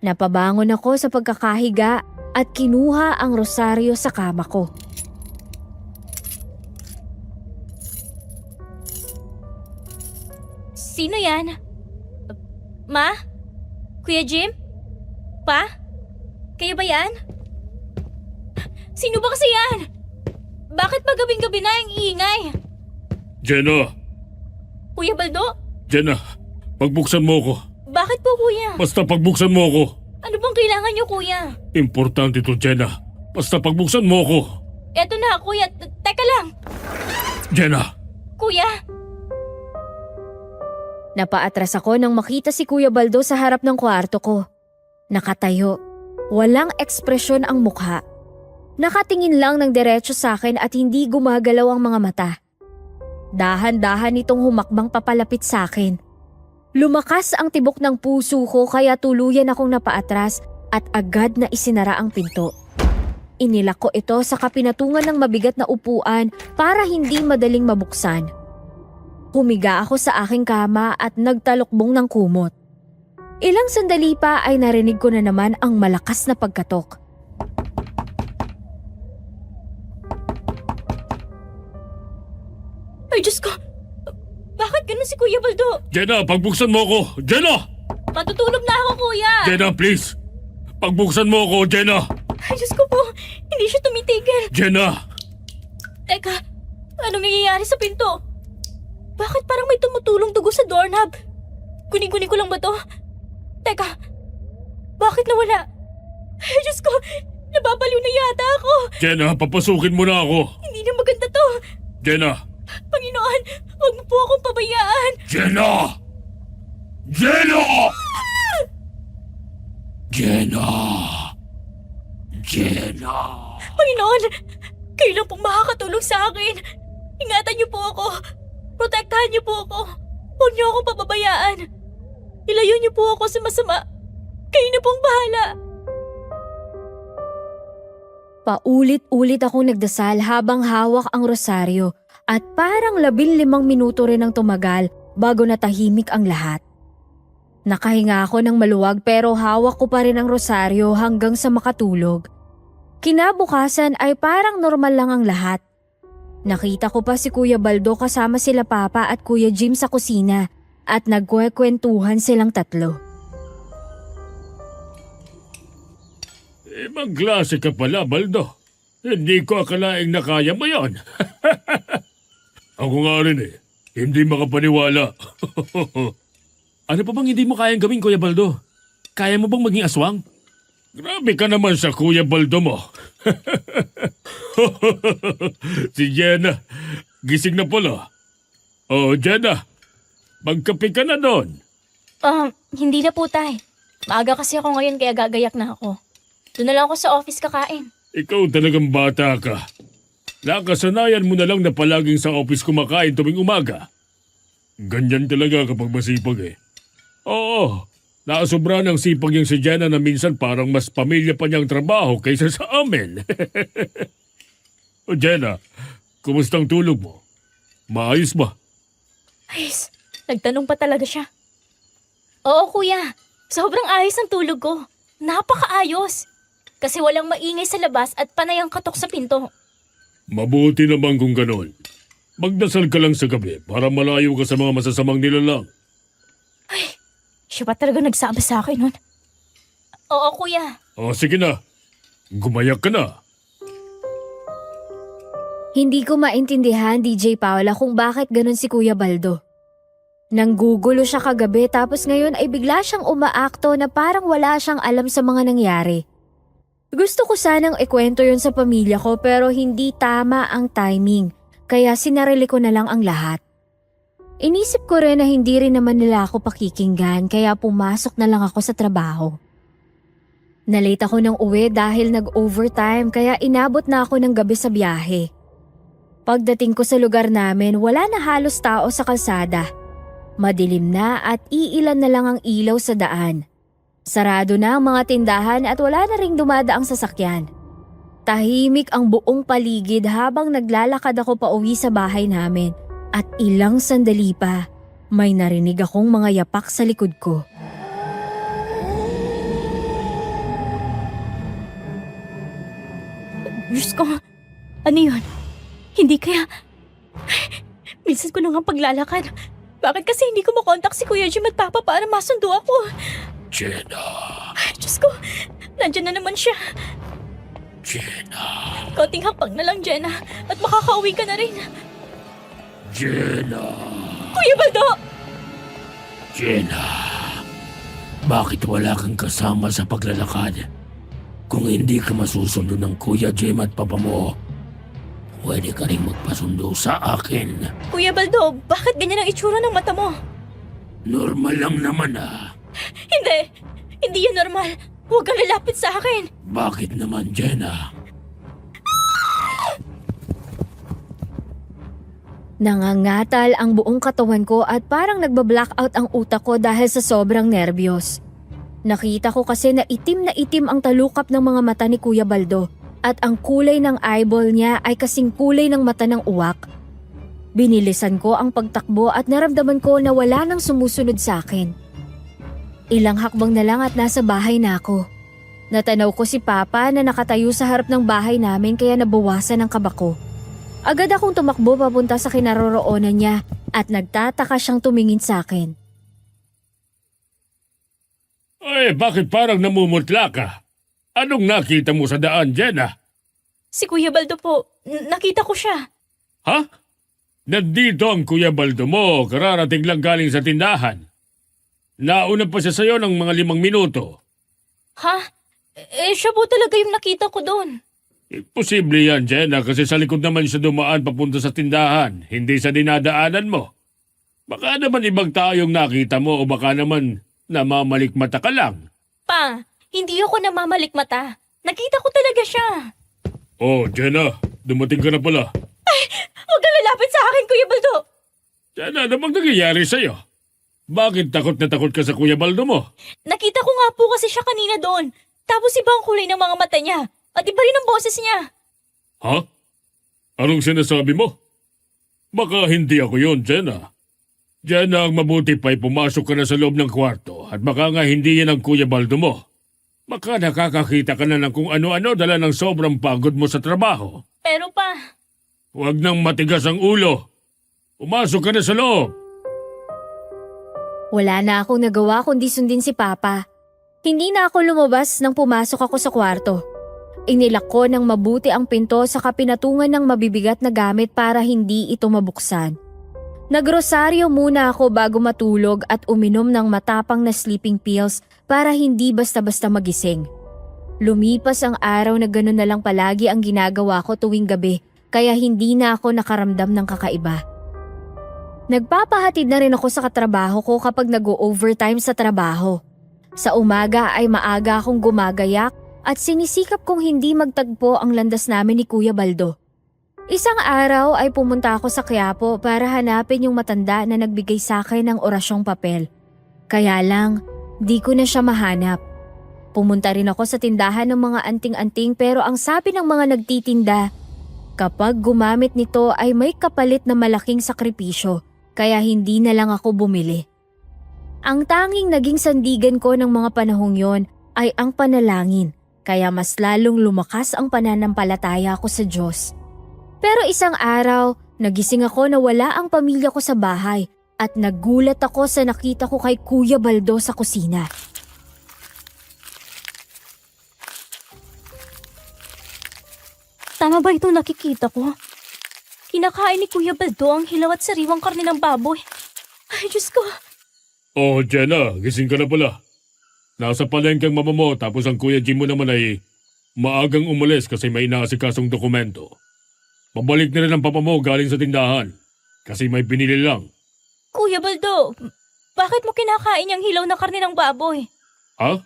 Napabangon ako sa pagkakahiga at kinuha ang rosaryo sa kama ko. Sino yan? Ma? Kuya Jim? Pa? Kayo ba yan? Sino ba kasi yan? Bakit ba gabing-gabi na ang iingay? Jenna! Kuya Baldo? Jenna, pagbuksan mo ko. Bakit po, Kuya? Basta pagbuksan mo ko. Ano bang kailangan niyo, Kuya? Importante to, Jenna. Basta pagbuksan mo ko. Eto na, Kuya. Teka lang. Jenna! Kuya? Napaatras ako nang makita si Kuya Baldo sa harap ng kwarto ko. Nakatayo. Walang ekspresyon ang mukha. Nakatingin lang ng diretso sa akin at hindi gumagalaw ang mga mata. Dahan-dahan itong humakbang papalapit sa akin. Lumakas ang tibok ng puso ko kaya tuluyan akong napaatras at agad na isinara ang pinto. Inilak ko ito sa kapinatungan ng mabigat na upuan para hindi madaling mabuksan. Humiga ako sa aking kama at nagtalokbong ng kumot. Ilang sandali pa ay narinig ko na naman ang malakas na pagkatok. Ay, Diyos ko! Bakit ganun si Kuya Baldo? Jenna, pagbuksan mo ako! Jenna! Matutulog na ako, Kuya! Jenna, please! Pagbuksan mo ako, Jenna! Ay, Diyos ko po! Hindi siya tumitigil! Jenna! Teka, anong nangyayari sa pinto? Bakit parang may tumutulong dugo sa doorknob? Guni-guni ko lang ba to? Teka, bakit nawala? Ay, Diyos ko! Nababaliw na yata ako! Jenna, papasukin mo na ako! Hindi na maganda to! Jenna! Panginoon, huwag mo po akong pabayaan! Jenna! Jenna! Jenna! Jenna! Panginoon, kayo lang pong makakatulong sa akin. Ingatan niyo po ako. Protektahan niyo po ako. Huwag niyo ako pababayaan. Ilayo niyo po ako sa masama. Kayo na pong bahala. Paulit-ulit akong nagdasal habang hawak ang rosaryo at parang 15 minuto rin ang tumagal bago natahimik ang lahat. Nakahinga ako ng maluwag pero hawak ko pa rin ang rosaryo hanggang sa makatulog. Kinabukasan ay parang normal lang ang lahat. Nakita ko pa si Kuya Baldo kasama sila Papa at Kuya Jim sa kusina at nagkwekwentuhan silang tatlo. Ibang klase ka pala, Baldo. Hindi ko akalaing nakaya mo yan. Ako nga rin hindi makapaniwala. Ano pa bang hindi mo kayang gawin, Kuya Baldo? Kaya mo bang maging aswang? Grabe ka naman sa Kuya Baldo mo. Si Jenna, gising na pala. Oh, Jenna, magkape ka na doon. Hindi na po, Tay. Maaga kasi ako ngayon kaya gagayak na ako. Doon na lang ako sa office kakain. Ikaw talagang bata ka. Nakasanayan mo na lang na palaging sa office kumakain tuwing umaga. Ganyan talaga kapag masipag Oo, nakasobra ng sipag yung si Jenna na minsan parang mas pamilya pa niyang trabaho kaysa sa amin. O Jenna, kumustang tulog mo? Maayos ba? Ayos, nagtanong pa talaga siya. Oo, Kuya. Sobrang ayos ang tulog ko. Napakaayos. Kasi walang maingay sa labas at panay ang katok sa pinto. Mabuti naman kung ganon. Magdasal ka lang sa gabi para malayo ka sa mga masasamang nilalang. Ay, siya pa talaga nagsabi sa akin nun. Oo, Kuya. O sige na, gumayak ka na. Hindi ko maintindihan, DJ Paula, kung bakit ganun si Kuya Baldo. Nanggugulo siya kagabi tapos ngayon ay bigla siyang umaakto na parang wala siyang alam sa mga nangyari. Gusto ko sanang ikwento yun sa pamilya ko pero hindi tama ang timing, kaya sinarili ko na lang ang lahat. Inisip ko rin na hindi rin naman nila ako pakikinggan kaya pumasok na lang ako sa trabaho. Nalate ako ng uwi dahil nag-overtime kaya inabot na ako ng gabi sa biyahe. Pagdating ko sa lugar namin, wala na halos tao sa kalsada. Madilim na at iilan na lang ang ilaw sa daan. Sarado na ang mga tindahan at wala na ring dumadaang sasakyan. Tahimik ang buong paligid habang naglalakad ako pa uwi sa bahay namin at ilang sandali pa, may narinig akong mga yapak sa likod ko. Diyos ko, ano yun? Hindi kaya... Minsan ko na nga paglalakad. Bakit kasi hindi ko makontak si Kuya Jim at Papa para masundo ako? Jenna, Ay, Diyos ko, nandyan na naman siya. Jenna, Konting hakbang na lang, Jenna. At makakauwi ka na rin. Jenna, Kuya Baldo! Jenna. Bakit wala kang kasama sa paglalakad? Kung hindi ka masusundo ng Kuya Jim at Papa mo, pwede ka rin magpasundo sa akin. Kuya Baldo, bakit ganyan ang itsura ng mata mo? Normal lang naman Hindi! Hindi yan normal. Huwag kang lalapit sa akin. Bakit naman, Jenna? Nangangatal ang buong katawan ko at parang nagba-blackout ang utak ko dahil sa sobrang nerbiyos. Nakita ko kasi na itim ang talukap ng mga mata ni Kuya Baldo at ang kulay ng eyeball niya ay kasing kulay ng mata ng uwak. Binilisan ko ang pagtakbo at naramdaman ko na wala nang sumusunod sa akin. Ilang hakbang na lang at nasa bahay na ako. Natanaw ko si Papa na nakatayo sa harap ng bahay namin kaya nabawasan ang kaba ko. Agad akong tumakbo papunta sa kinaroroonan niya at nagtataka siyang tumingin sa akin. Ay, bakit parang namumutla ka? Anong nakita mo sa daan, Jenna? Si Kuya Baldo po, nakita ko siya. Ha? Nandito ang Kuya Baldo mo, kararating lang galing sa tindahan. Nauna pa siya sa'yo ng mga 5 minuto. Ha? Siya po talaga yung nakita ko doon. Posible yan, Jenna, kasi sa likod naman siya dumaan papunta sa tindahan, hindi sa dinadaanan mo. Baka naman ibang tayong nakita mo o baka naman namamalikmata ka lang. Pa, hindi ako namamalikmata. Nakita ko talaga siya. Oh, Jenna, dumating ka na pala. Huwag ka lalapit sa akin, Kuya Baldo. Jenna, ano bang nangyayari sa'yo? Bakit takot na takot ka sa Kuya Baldo mo? Nakita ko nga po kasi siya kanina doon. Tapos iba ang kulay ng mga mata niya. At iba rin ang boses niya. Ha? Anong sinasabi mo? Baka hindi ako yun, Jenna. Jenna, ang mabuti pa'y pumasok ka na sa loob ng kwarto at baka nga hindi yan ang Kuya Baldo mo. Baka nakakakita ka na ng kung ano-ano dala ng sobrang pagod mo sa trabaho. Pero pa, Huwag nang matigas ang ulo. Pumasok ka na sa loob. Wala na akong nagawa kundi sundin si Papa. Hindi na ako lumabas nang pumasok ako sa kwarto. Inilak ko ng mabuti ang pinto sa kapinatungan ng mabibigat na gamit para hindi ito mabuksan. Nagrosaryo muna ako bago matulog at uminom ng matapang na sleeping pills para hindi basta-basta magising. Lumipas ang araw na gano'n na lang palagi ang ginagawa ko tuwing gabi kaya hindi na ako nakaramdam ng kakaiba. Nagpapahatid na rin ako sa katrabaho ko kapag nag-o-overtime sa trabaho. Sa umaga ay maaga akong gumagayak at sinisikap kong hindi magtagpo ang landas namin ni Kuya Baldo. Isang araw ay pumunta ako sa Quiapo para hanapin yung matanda na nagbigay sa akin ng orasyong papel. Kaya lang, di ko na siya mahanap. Pumunta rin ako sa tindahan ng mga anting-anting pero ang sabi ng mga nagtitinda, kapag gumamit nito ay may kapalit na malaking sakripisyo kaya hindi na lang ako bumili. Ang tanging naging sandigan ko ng mga panahong yon ay ang panalangin kaya mas lalong lumakas ang pananampalataya ko sa Diyos. Pero isang araw, nagising ako na wala ang pamilya ko sa bahay at nagulat ako sa nakita ko kay Kuya Baldo sa kusina. tama ba itong nakikita ko? Kinakain ni Kuya Baldo ang hilaw at sariwang karne ng baboy. Ay, Diyos ko. Oh, Jenna, gising ka na pala. Nasa palengke ang mama mo tapos ang Kuya Jim mo naman ay maagang umalis kasi may inaasikasong dokumento. Pabalik na rin ang papa mo galing sa tindahan kasi may binili lang. Kuya Baldo, bakit mo kinakain yung hilaw na karne ng baboy? Ha?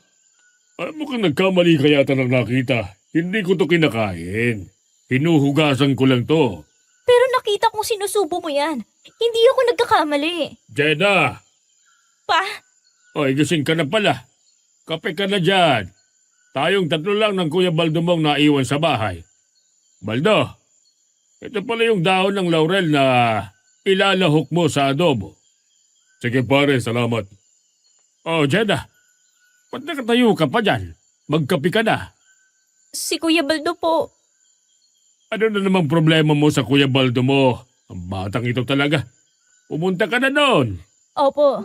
Ay, mukhang nagkamali ka yata ng nakita. Hindi ko to kinakain. Hinuhugasan ko lang to. Pero nakita kong sinusubo mo yan. Hindi ako nagkakamali. Jenna! Pa, Oy, gising ka na pala. Kape ka na dyan. Tayong 3 lang ng Kuya Baldo mong naiwan sa bahay. Baldo, ito pala yung dahon ng laurel na ilalahok mo sa adobo. Sige pare, salamat. Oh, Jenna, ba't nakatayo ka pa dyan? Magkape ka na. si Kuya Baldo po. Ano na namang problema mo sa Kuya Baldo mo? Ang batang ito talaga. Pumunta ka na doon. Opo.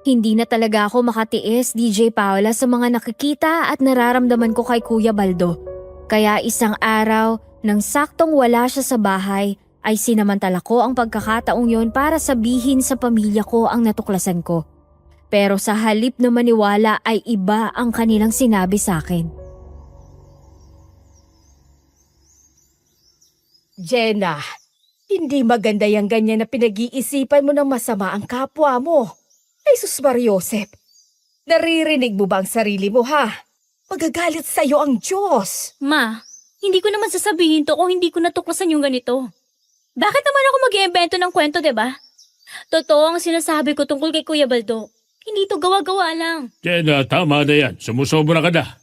Hindi na talaga ako makatiis, DJ Paula, sa mga nakikita at nararamdaman ko kay Kuya Baldo. Kaya isang araw, nang saktong wala siya sa bahay, ay sinamantala ko ang pagkakataong yon para sabihin sa pamilya ko ang natuklasan ko. Pero sa halip na maniwala ay iba ang kanilang sinabi sa akin. Jenna, hindi maganda yung ganyan na pinag-iisipan mo ng masama ang kapwa mo. Ay, sus Mariosep, naririnig mo ba ang sarili mo, ha? Magagalit sa'yo ang Diyos. Ma, hindi ko naman sasabihin to kung hindi ko natuklasan yung ganito. Bakit naman ako mag-iimbento ng kwento, diba? Totoo ang sinasabi ko tungkol kay Kuya Baldo. Hindi to gawa-gawa lang. Jenna, tama na yan. Sumusobra ka na.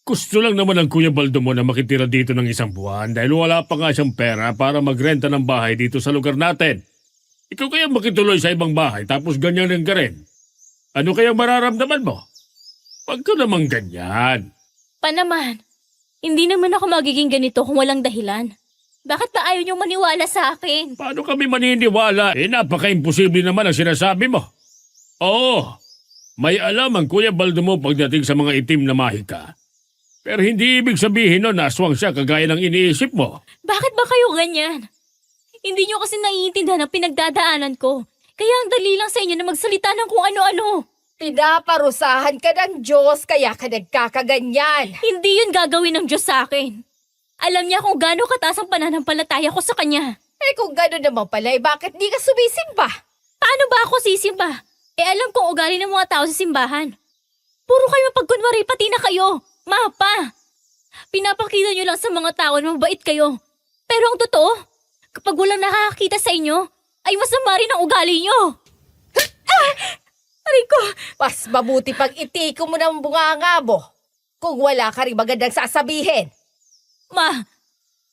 Gusto lang naman ng Kuya Baldo mo na makitira dito ng 1 buwan dahil wala pa nga siyang pera para magrenta ng bahay dito sa lugar natin. Ikaw kaya makituloy sa ibang bahay tapos ganyan rin ka rin. Ano kaya mararamdaman mo? Huwag ka naman ganyan. Pa naman, hindi naman ako magiging ganito kung walang dahilan. Bakit ba ayaw niyong maniwala sa akin? Paano kami maniniwala? Napaka-imposible naman ang sinasabi mo. Oo, may alam ang Kuya Baldo mo pagdating sa mga itim na mahika. Pero hindi ibig sabihin na aswang siya kagaya ng iniisip mo. Bakit ba kayo ganyan? Hindi niyo kasi naiintindihan ang pinagdadaanan ko. Kaya ang dali lang sa inyo na magsalita ng kung ano-ano. Pinaparusahan ka ng Diyos kaya ka nagkakaganyan. Hindi yun gagawin ng Diyos sa akin. Alam niya kung gaano kataas ang pananampalataya ko sa Kanya. Kung gano'n naman pala, bakit di ka sumisimba? Paano ba ako sisimba? Alam kong ugali ng mga tao sa simbahan. Puro kayo mapagkunwari pati na kayo. Mapa! Pinapakita niyo lang sa mga tao na mabait kayo. Pero ang totoo, kapag walang nakakakita sa inyo, ay masama rin ang ugali niyo. Aray ko! Mas mabuti pag itiko mo ng bunganga mo kung wala ka rin magandang sasabihin. Ma,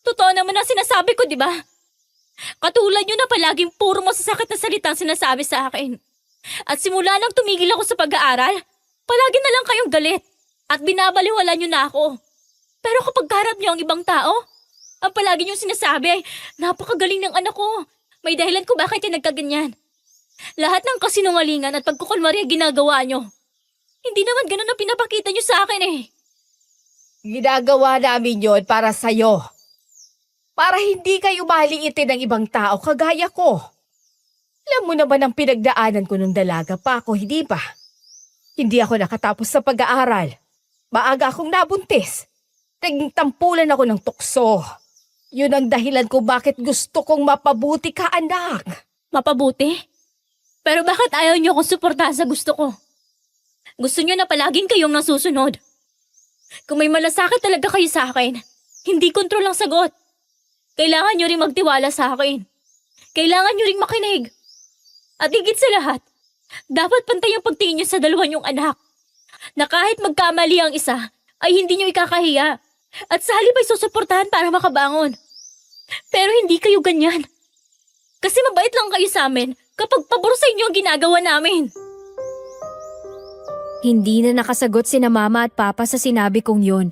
totoo naman ang sinasabi ko, di ba? Katulad niyo na palaging puro masasakit na salitang sinasabi sa akin. At simula nang tumigil ako sa pag-aaral, palagi na lang kayong galit. At binabaliwala niyo na ako. Pero kapag kaharap niyo ang ibang tao, ang palagi niyong sinasabi ay, napakagaling ng anak ko. May dahilan ko bakit yan nagkaganyan. Lahat ng kasinungalingan at pagkukunwari ang ginagawa niyo. Hindi naman ganun ang pinapakita niyo sa akin eh. Ginagawa namin yon para sa'yo. Para hindi kayo maliitin ng ibang tao kagaya ko. Alam mo naman ang pinagdaanan ko nung dalaga pa ako, hindi ba? Hindi ako nakatapos sa pag-aaral. Maaga akong nabuntis. Naging tampulan ako ng tukso. Yun ang dahilan ko bakit gusto kong mapabuti ka, anak. Mapabuti? Pero bakit ayaw niyo akong suportahan sa gusto ko? Gusto niyo na palaging kayong nasusunod. Kung may malasakit talaga kayo sa akin, hindi kontrol ang sagot. Kailangan niyo rin magtiwala sa akin. Kailangan niyo rin makinig. At higit sa lahat, dapat pantay ang pagtingin niyo sa dalawa niyong anak. Na kahit magkamali ang isa, ay hindi niyo ikakahiya. At sa halip ay susuportahan para makabangon. Pero hindi kayo ganyan. Kasi mabait lang kayo sa amin kapag pabor sa inyo ang ginagawa namin. Hindi na nakasagot sina mama at papa sa sinabi kong yun.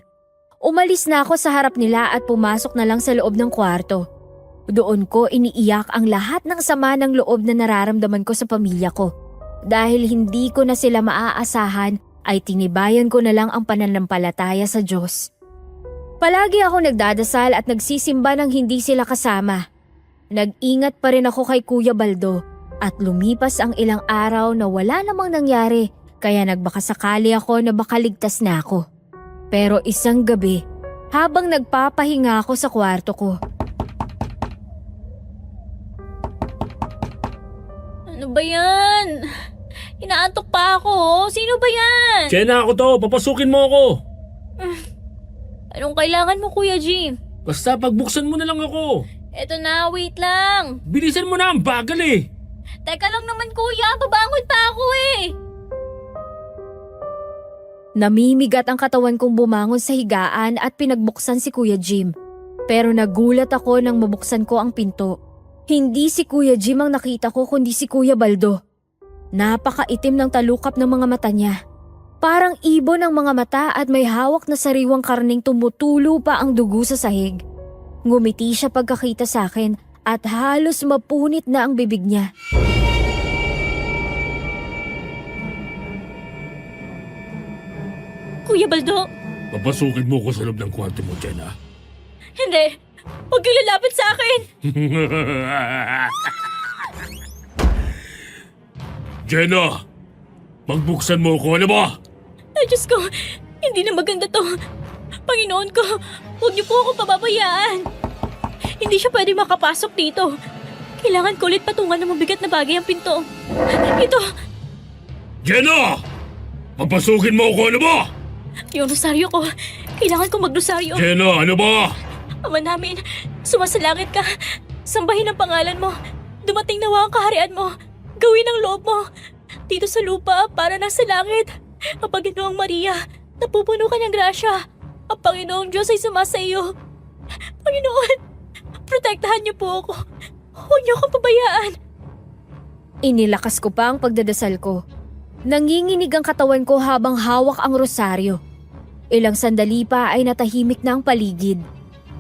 Umalis na ako sa harap nila at pumasok na lang sa loob ng kwarto. Doon ko iniiyak ang lahat ng sama ng loob na nararamdaman ko sa pamilya ko. Dahil hindi ko na sila maaasahan, ay tinibayan ko na lang ang pananampalataya sa Diyos. Palagi ako nagdadasal at nagsisimba nang hindi sila kasama. Nag-ingat pa rin ako kay Kuya Baldo at lumipas ang ilang araw na wala namang nangyari kaya nagbakasakali ako na baka ligtas na ako. Pero isang gabi, habang nagpapahinga ako sa kwarto ko, Ano ba yan? Inaantok pa ako. Sino ba yan? Jenna, ako to. Papasukin mo ako. Anong kailangan mo, Kuya Jim? Basta pagbuksan mo na lang ako. Eto na, wait lang. Bilisan mo na, ang bagal eh. Teka lang naman, Kuya. Babangon pa ako eh. namimigat ang katawan kong bumangon sa higaan at pinagbuksan si Kuya Jim. Pero nagulat ako nang mabuksan ko ang pinto. Hindi si Kuya Jim ang nakita ko kundi si Kuya Baldo. Napakaitim ng talukap ng mga mata niya. Parang ibon ang mga mata at may hawak na sariwang karning tumutulo pa ang dugo sa sahig. Ngumiti siya pagkakita sa akin at halos mapunit na ang bibig niya. Kuya Baldo, Papasukin mo ko sa loob ng kwarto mo, Jenna. hindi. Huwag kayo lalapit sa akin. Jenna! Pagbuksan mo ko, ano ba? Ay, Diyos ko, hindi na maganda to. Panginoon ko, huwag niyo po ako pababayaan. Hindi siya pwede makapasok dito. Kailangan ko ulit patungan ng mabigat na bagay ang pinto. Ito, Jenna! Papasukin mo ko, ano ba? yung rosaryo ko. Kailangan ko magrosaryo. Jenna, ano ba? Ama namin, sumasalangit ka. Sambahin ang pangalan mo. Dumating nawa ang kaharian mo. Gawin ang loob mo. Dito sa lupa para nasa langit. Ang Panginoong Maria, napupuno ka ng grasya. Ang Panginoong Diyos ay sumasa iyo. Panginoon, protektahan niyo po ako. Huwag niyo akong pabayaan. Inilakas ko pa ang pagdadasal ko. Nanginginig ang katawan ko habang hawak ang rosaryo. Ilang sandali pa ay natahimik na ang paligid.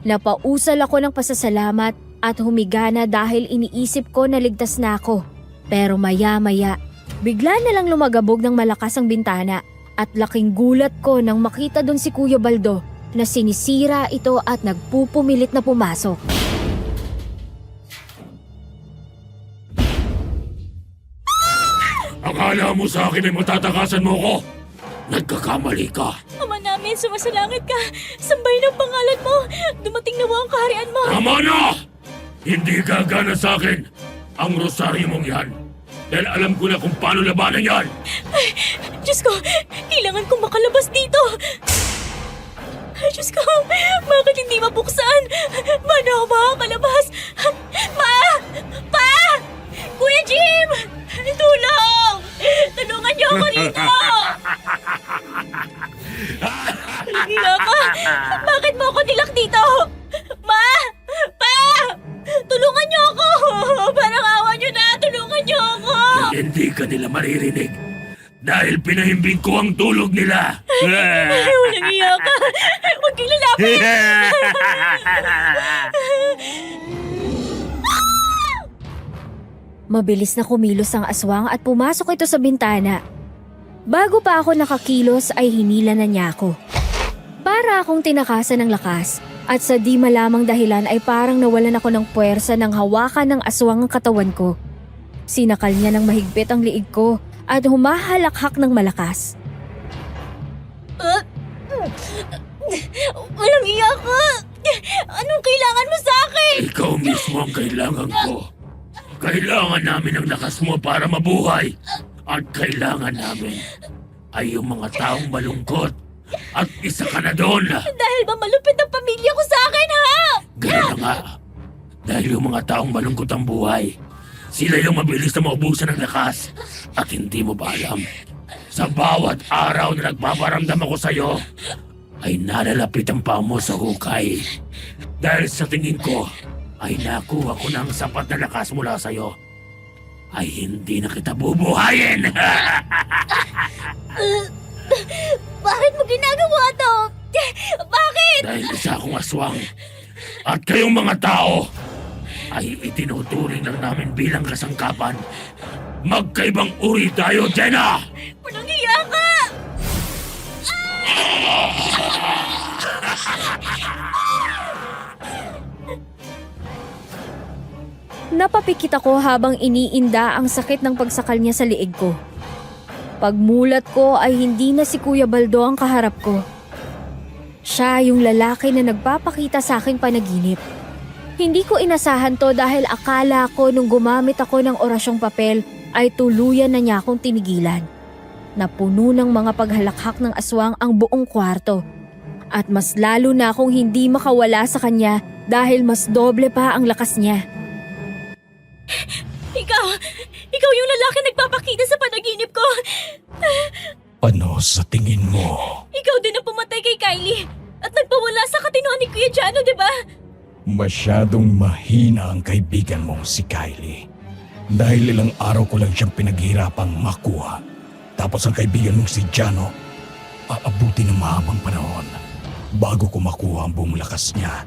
Napausal ako ng pasasalamat at humiga na dahil iniisip ko na ligtas na ako. Pero maya-maya, bigla na lang lumagabog ng malakas ang bintana at laking gulat ko nang makita doon si Kuya Baldo na sinisira ito at nagpupumilit na pumasok. Akala mo sa akin ay matatakasan mo ko? Nagkakamali ka. Ama namin, sumasalangit ka. Sambahin ang pangalan mo. Dumating na ang kaharian mo. Tama na! Hindi gagana sa akin ang rosaryo mong yan. Dahil alam ko na kung paano labanan yan. Diyos ko, kailangan kong makalabas dito. Ay, Diyos ko, bakit hindi mabuksan? Paano ako makakalabas? Ma! Pa! Kuya Jim! Tulong! Tulungan niyo ako dito! Hila ka! Bakit mo ako nilak dito? Ma! Pa! Tulungan niyo ako! Parang awa niyo na! Tulungan niyo ako! Hindi ka nila maririnig. Dahil pinahimbing ko ang tulog nila. Walang iya ka! Huwag kang lalapit! Mabilis na kumilos ang aswang at pumasok ito sa bintana. Bago pa ako nakakilos ay hinila na niya ako. Para akong tinakasan ng lakas at sa di malamang dahilan ay parang nawalan ako ng puwersa ng hawakan ng aswang ang katawan ko. Sinakal niya ng mahigpit ang liig ko at humahalakhak ng malakas. Walang iya ka! Anong kailangan mo sa akin? Ikaw mismo ang kailangan ko. Kailangan namin ang lakas mo para mabuhay. At kailangan namin ay yung mga taong malungkot. At isa ka na doon. Dahil ba malupit ang pamilya ko sa akin, ha? Ganun na nga. Dahil yung mga taong malungkot ang buhay, sila yung mabilis na maubusan ng lakas. At hindi mo ba alam, sa bawat araw na nagpaparamdam ako sa'yo, ay nalalapit ang paa mo sa hukay. Dahil sa tingin ko, ay nakuha ko ng sapat na lakas mula sa'yo, ay hindi na kita bubuhayin. Bakit mo ginagawa to? Bakit? Dahil isa akong aswang, at kayong mga tao, ay itinuturing lang namin bilang kasangkapan. Magkaibang uri tayo, Jenna! Walang iya ka! Napapikit ako habang iniinda ang sakit ng pagsakal niya sa liig ko. Pagmulat ko ay hindi na si Kuya Baldo ang kaharap ko. Siya yung lalaki na nagpapakita sa aking panaginip. Hindi ko inasahan to dahil akala ko nung gumamit ako ng orasyong papel ay tuluyan na niya akong tinigilan. Napuno ng mga paghalakhak ng aswang ang buong kwarto. At mas lalo na akong hindi makawala sa kanya dahil mas doble pa ang lakas niya. Ikaw yung lalaki nagpapakita sa panaginip ko. Ano sa tingin mo? Ikaw din ang pumatay kay Kylie at nagpawala sa katinoan ni Kuya Jano, di ba? Masyadong mahina ang kaibigan mong si Kylie. Dahil ilang araw ko lang siyang pinaghirapang makuha. Tapos ang kaibigan mong si Jano, aabuti ng mahabang panahon bago ko makuha ang buong lakas niya.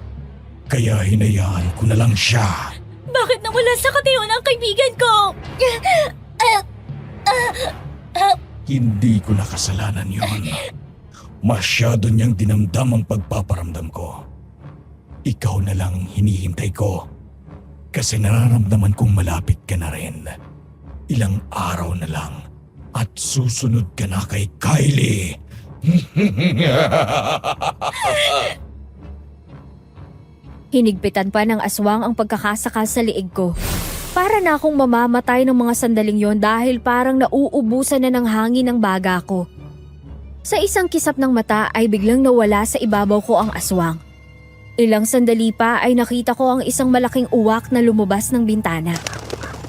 Kaya hinayaan ko na lang siya. Bakit nawala sa katinoan ang kaibigan ko? Hindi ko nakasalanan yon. Masyado niyang dinamdam ang pagpaparamdam ko. Ikaw na lang hinihintay ko. Kasi nararamdaman kong malapit ka na rin. Ilang araw na lang at susunod ka na kay Kylie. Hinigpitan pa ng aswang ang pagkakasakal sa liig ko. Para na akong mamamatay ng mga sandaling yon dahil parang nauubusan na ng hangin ang baga ko. Sa isang kisap ng mata ay biglang nawala sa ibabaw ko ang aswang. Ilang sandali pa ay nakita ko ang isang malaking uwak na lumabas ng bintana.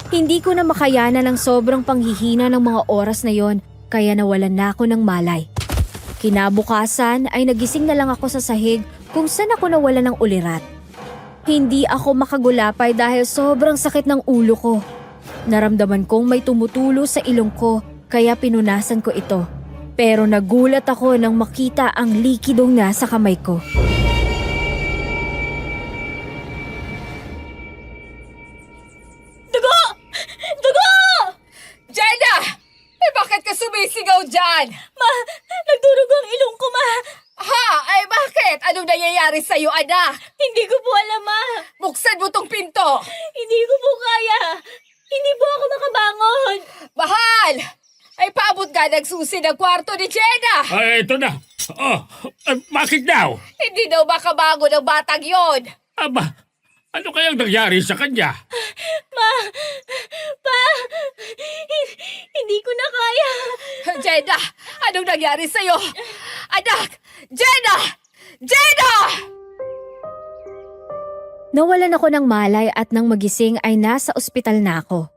Hindi ko na makayanan ng sobrang panghihina ng mga oras na yon kaya nawalan na ako ng malay. Kinabukasan ay nagising na lang ako sa sahig kung saan ako nawala ng ulirat. Hindi ako makagulapay dahil sobrang sakit ng ulo ko. Naramdaman kong may tumutulo sa ilong ko kaya pinunasan ko ito. Pero nagulat ako nang makita ang likidong nasa kamay ko. Dugo! Dugo! Jenna! Bakit ka sumisigaw dyan? Ma, nagdurugo ang ilong ko, ma. Ha? Ay bakit? Anong nangyayari sa'yo, anak? Hindi ko po alam, ma. Buksan mo tong pinto! Hindi ko po kaya. Hindi po ako makabangon. Mahal! Ay paabot ka ng susi ng kwarto ni Jenna! Ay, ito na. Bakit daw? Hindi daw makabangon ang batang yon. Aba, ano kayang nangyari sa kanya? Pa, hindi ko na kaya. Jenna! Anong nangyari sa'yo? Anak! Jenna! Jenna! Nawalan ako ng malay at nang magising ay nasa ospital na ako.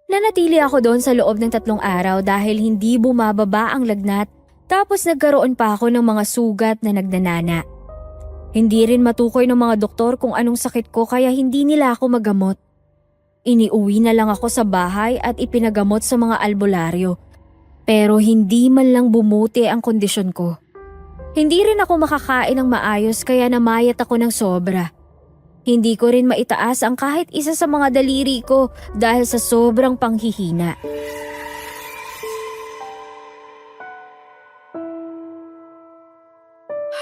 Nanatili ako doon sa loob ng 3 araw dahil hindi bumababa ang lagnat tapos nagkaroon pa ako ng mga sugat na nagnanana. Hindi rin matukoy ng mga doktor kung anong sakit ko kaya hindi nila ako magamot. Iniuwi na lang ako sa bahay at ipinagamot sa mga albularyo. Pero hindi man lang bumuti ang kondisyon ko. Hindi rin ako makakain ng maayos kaya namayat ako ng sobra. Hindi ko rin maitaas ang kahit isa sa mga daliri ko dahil sa sobrang panghihina.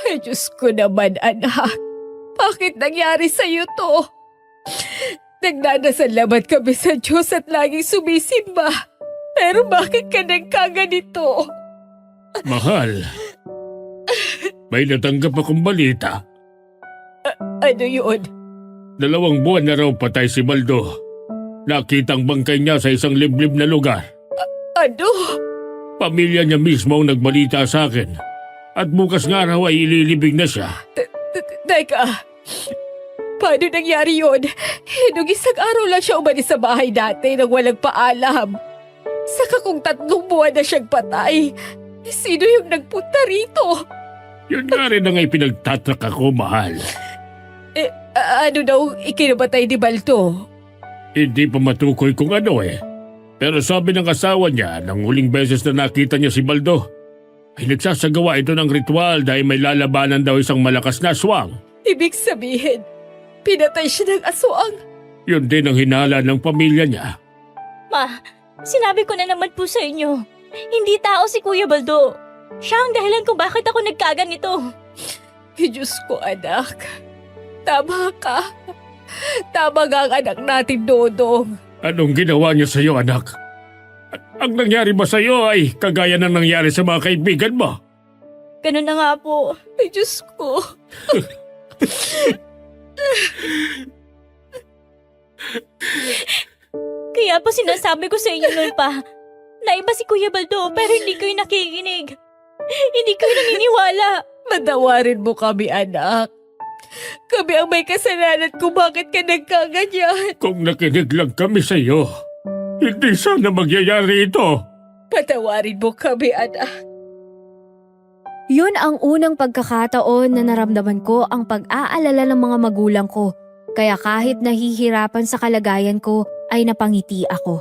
Ay, Diyos ko naman, anak. Bakit nangyari sa'yo to? Nagdadasal naman kami sa Diyos at laging sumisimba. Pero bakit ka nagkaganito? Mahal, may natanggap akong balita. Ano yun? 2 buwan na raw patay si Baldo. Nakitang bangkay niya sa isang liblib na lugar. Ano? Pamilya niya mismo ang nagbalita sa akin. At bukas nga raw ay ililibing na siya. Teka, paano nangyari yun? Nung isang araw lang siya umalis sa bahay dati nang walang paalam. Saka kung 3 buwan na siyang patay, sino yung nagpunta rito? Yun nga rin ang ipinagtataka ko, mahal. Ano daw ikinabatay ni Baldo? Hindi pa matukoy kung ano eh. Pero sabi ng asawa niya nang huling beses na nakita niya si Baldo, ay nagsasagawa ito ng ritual dahil may lalabanan daw isang malakas na aswang. Ibig sabihin, pinatay siya ng aswang. Yun din ang hinala ng pamilya niya. Ma, sinabi ko na naman po sa inyo. Hindi tao si Kuya Baldo. Siya ang dahilan kung bakit ako nagkaganito. Diyos ko, anak. Tama ka. Tama nga ang anak natin, Dodong. Anong ginawa niya sa iyo, anak? Ang nangyari ba sa iyo ay kagaya ng nangyari sa mga kaibigan mo? Ganun na nga po. Ay, Diyos ko. Kaya po sinasabi ko sa inyo noon pa, na iba si Kuya Baldo pero hindi kayo nakikinig. Hindi kayo naniniwala. Matawarin mo kami, anak. Kami ang may kasalanan kung bakit ka nagkaganyan. Kung nakinig lang kami sa iyo, hindi sana magyayari ito. Patawarin mo kami, anak. Yun ang unang pagkakataon na naramdaman ko ang pag-aalala ng mga magulang ko. Kaya kahit nahihirapan sa kalagayan ko ay napangiti ako.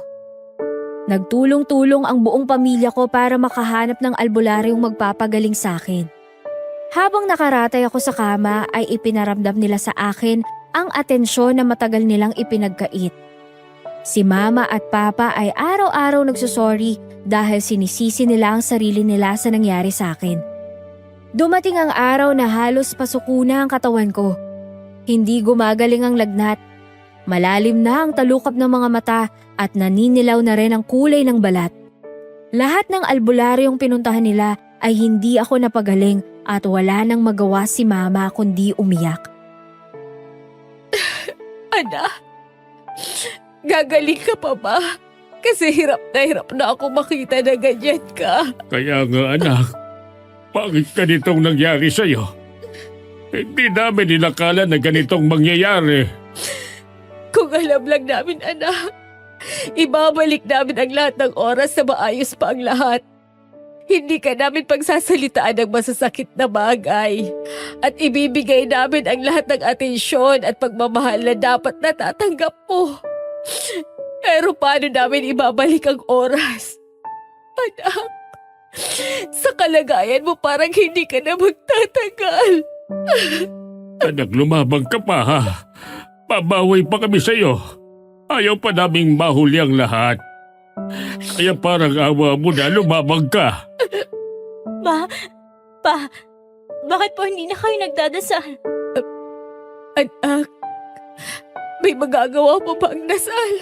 Nagtulong-tulong ang buong pamilya ko para makahanap ng albularyong magpapagaling sa akin. Habang nakaratay ako sa kama ay ipinaramdam nila sa akin ang atensyon na matagal nilang ipinagkait. Si Mama at Papa ay araw-araw nagsusorry dahil sinisisi nila ang sarili nila sa nangyari sa akin. Dumating ang araw na halos pasuko na ang katawan ko. Hindi gumagaling ang lagnat. Malalim na ang talukap ng mga mata at naninilaw na rin ang kulay ng balat. Lahat ng albularyong pinuntahan nila ay hindi ako napagaling at wala nang magawa si Mama kundi umiyak. Anak, gagaling ka pa ba? Kasi hirap na ako makita na ganyan ka. Kaya nga anak, bakit ganitong nangyari sa iyo? Hindi namin inakala na ganitong mangyayari. Kung alam lang namin, anak, ibabalik namin ang lahat ng oras sa maayos pa ang lahat. Hindi ka namin pagsasalitaan ng masasakit na bagay. At ibibigay namin ang lahat ng atensyon at pagmamahal na dapat natatanggap mo. Pero paano namin ibabalik ang oras? Anak, sa kalagayan mo parang hindi ka na magtatagal. Anak, lumabang ka pa ha. Pabawi pa kami sa'yo. Ayaw pa naming mahuli ang lahat. Kaya parang awa mo na lumabang ka. Pa, bakit po hindi na kayo nagdadasal? Anak, may magagawa pa bang dasal?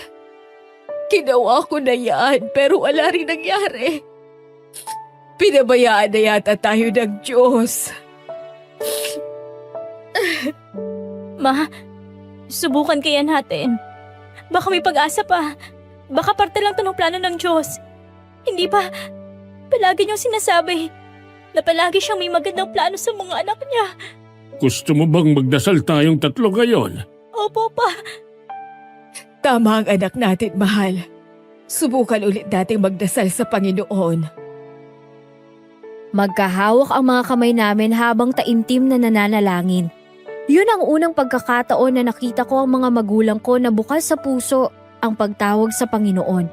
Ginawa ko na yan pero wala rin nangyari. Pinabayaan na yata tayo ng Diyos. Ma, subukan kaya natin. Baka may pag-asa pa. Baka parte lang to ng plano ng Diyos. Hindi ba? Palagi niyong sinasabi na palagi siyang may magandang plano sa mga anak niya. Gusto mo bang magdasal tayong tatlo ngayon? Opo, pa. Tama ang anak natin, mahal. Subukan ulit nating magdasal sa Panginoon. Magkahawak ang mga kamay namin habang taimtim na nananalangin. Yun ang unang pagkakataon na nakita ko ang mga magulang ko na bukas sa puso ang pagtawag sa Panginoon.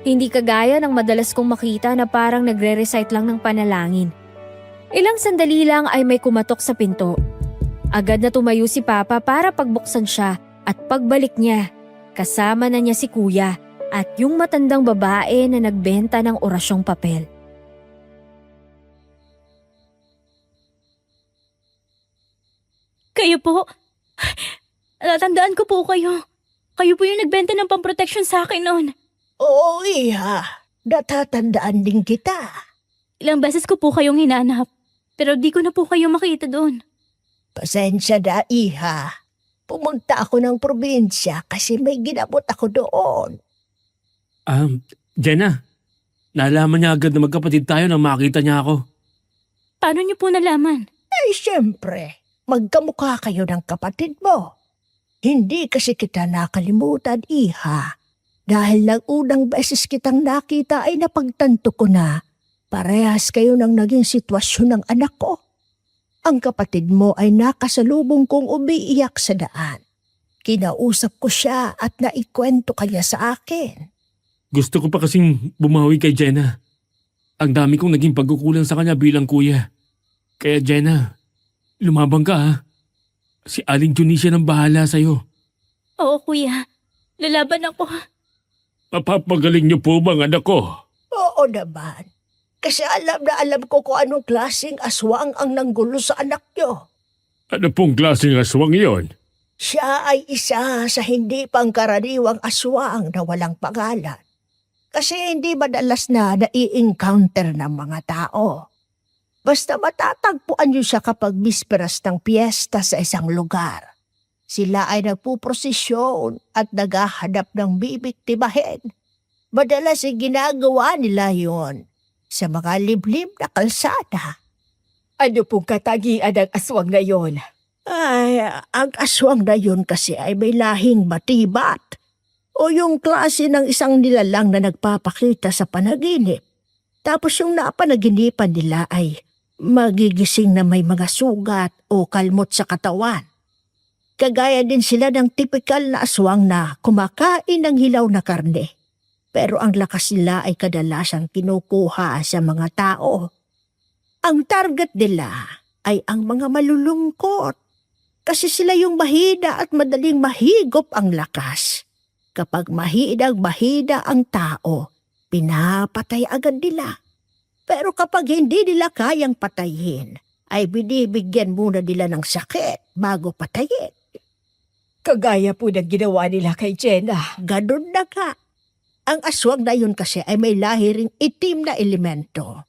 Hindi kagaya ng madalas kong makita na parang nagre-recite lang ng panalangin. Ilang sandali lang ay may kumatok sa pinto. Agad na tumayo si Papa para pagbuksan siya at pagbalik niya. Kasama na niya si Kuya at yung matandang babae na nagbenta ng orasyong papel. Kayo po. Natandaan ko po kayo. Kayo po yung nagbenta ng pamproteksyon sa akin noon. Oo, iha. Natatandaan din kita. Ilang beses ko po kayong hinanap. Pero di ko na po kayo makita doon. Pasensya na, iha. Pumunta ako ng probinsya kasi may ginabot ako doon. Jenna, nalaman niya agad na magkapatid tayo nang makita niya ako. Paano niyo po nalaman? Ay, siyempre. Magkamukha kayo ng kapatid mo. Hindi kasi kita nakalimutan, iha. Dahil nang unang beses kitang nakita ay napagtanto ko na parehas kayo ng naging sitwasyon ng anak ko. Ang kapatid mo ay nakasalubong kong umiiyak sa daan. Kinausap ko siya at naikwento kanya sa akin. Gusto ko pa kasing bumawi kay Jenna. Ang dami kong naging pagkukulang sa kanya bilang kuya. Kaya Jenna, lumabang ka ha. Si Aling Junicia nang bahala sa'yo. Oo, kuya. Lalaban ako. Mapapagaling niyo po bang anak ko? Oo naman. Kasi alam na alam ko kung anong klaseng aswang ang nanggulo sa anak niyo. Ano pong klaseng aswang yon? Siya ay isa sa hindi pangkaraniwang aswang na walang pangalan. Kasi hindi madalas na nai-encounter ng mga tao. Basta matatagpuan niyo siya kapag bisperas ng piyesta sa isang lugar. Sila ay nagpuprosesyon at naghahanap ng bibiktimahin. Madalas ay ginagawa nila yon sa mga liblib na kalsada. Ano pong katagian ng aswang na yon? Ay, ang aswang na yun kasi ay may lahing batibat o yung klase ng isang nilalang na nagpapakita sa panaginip. Tapos yung napanaginipan nila ay magigising na may mga sugat o kalmot sa katawan. Kagaya din sila ng tipikal na aswang na kumakain ng hilaw na karne. Pero ang lakas nila ay kadalasang kinukuha sa mga tao. Ang target nila ay ang mga malulungkot. Kasi sila yung mahina at madaling mahigop ang lakas. Kapag mahina ang tao, pinapatay agad nila. Pero kapag hindi nila kayang patayin, ay binibigyan muna nila ng sakit bago patayin. Kagaya po ng ginawa nila kay Jenna. Ganun na nga. Ang aswang na yun kasi ay may lahi ring itim na elemento.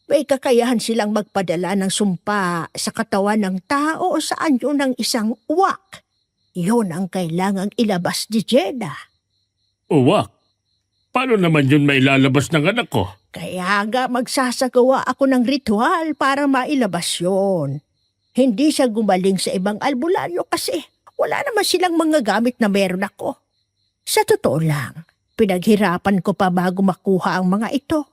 May kakayahan silang magpadala ng sumpa sa katawan ng tao o sa anyo ng isang uwak. Yun ang kailangang ilabas ni Jenna. Uwak? Paano naman yun mailalabas ng anak ko? Kaya nga magsasagawa ako ng ritual para mailabas yun. Hindi siya gumaling sa ibang albularyo kasi wala naman silang mga gamit na meron ako. Sa totoo lang, pinaghirapan ko pa bago makuha ang mga ito.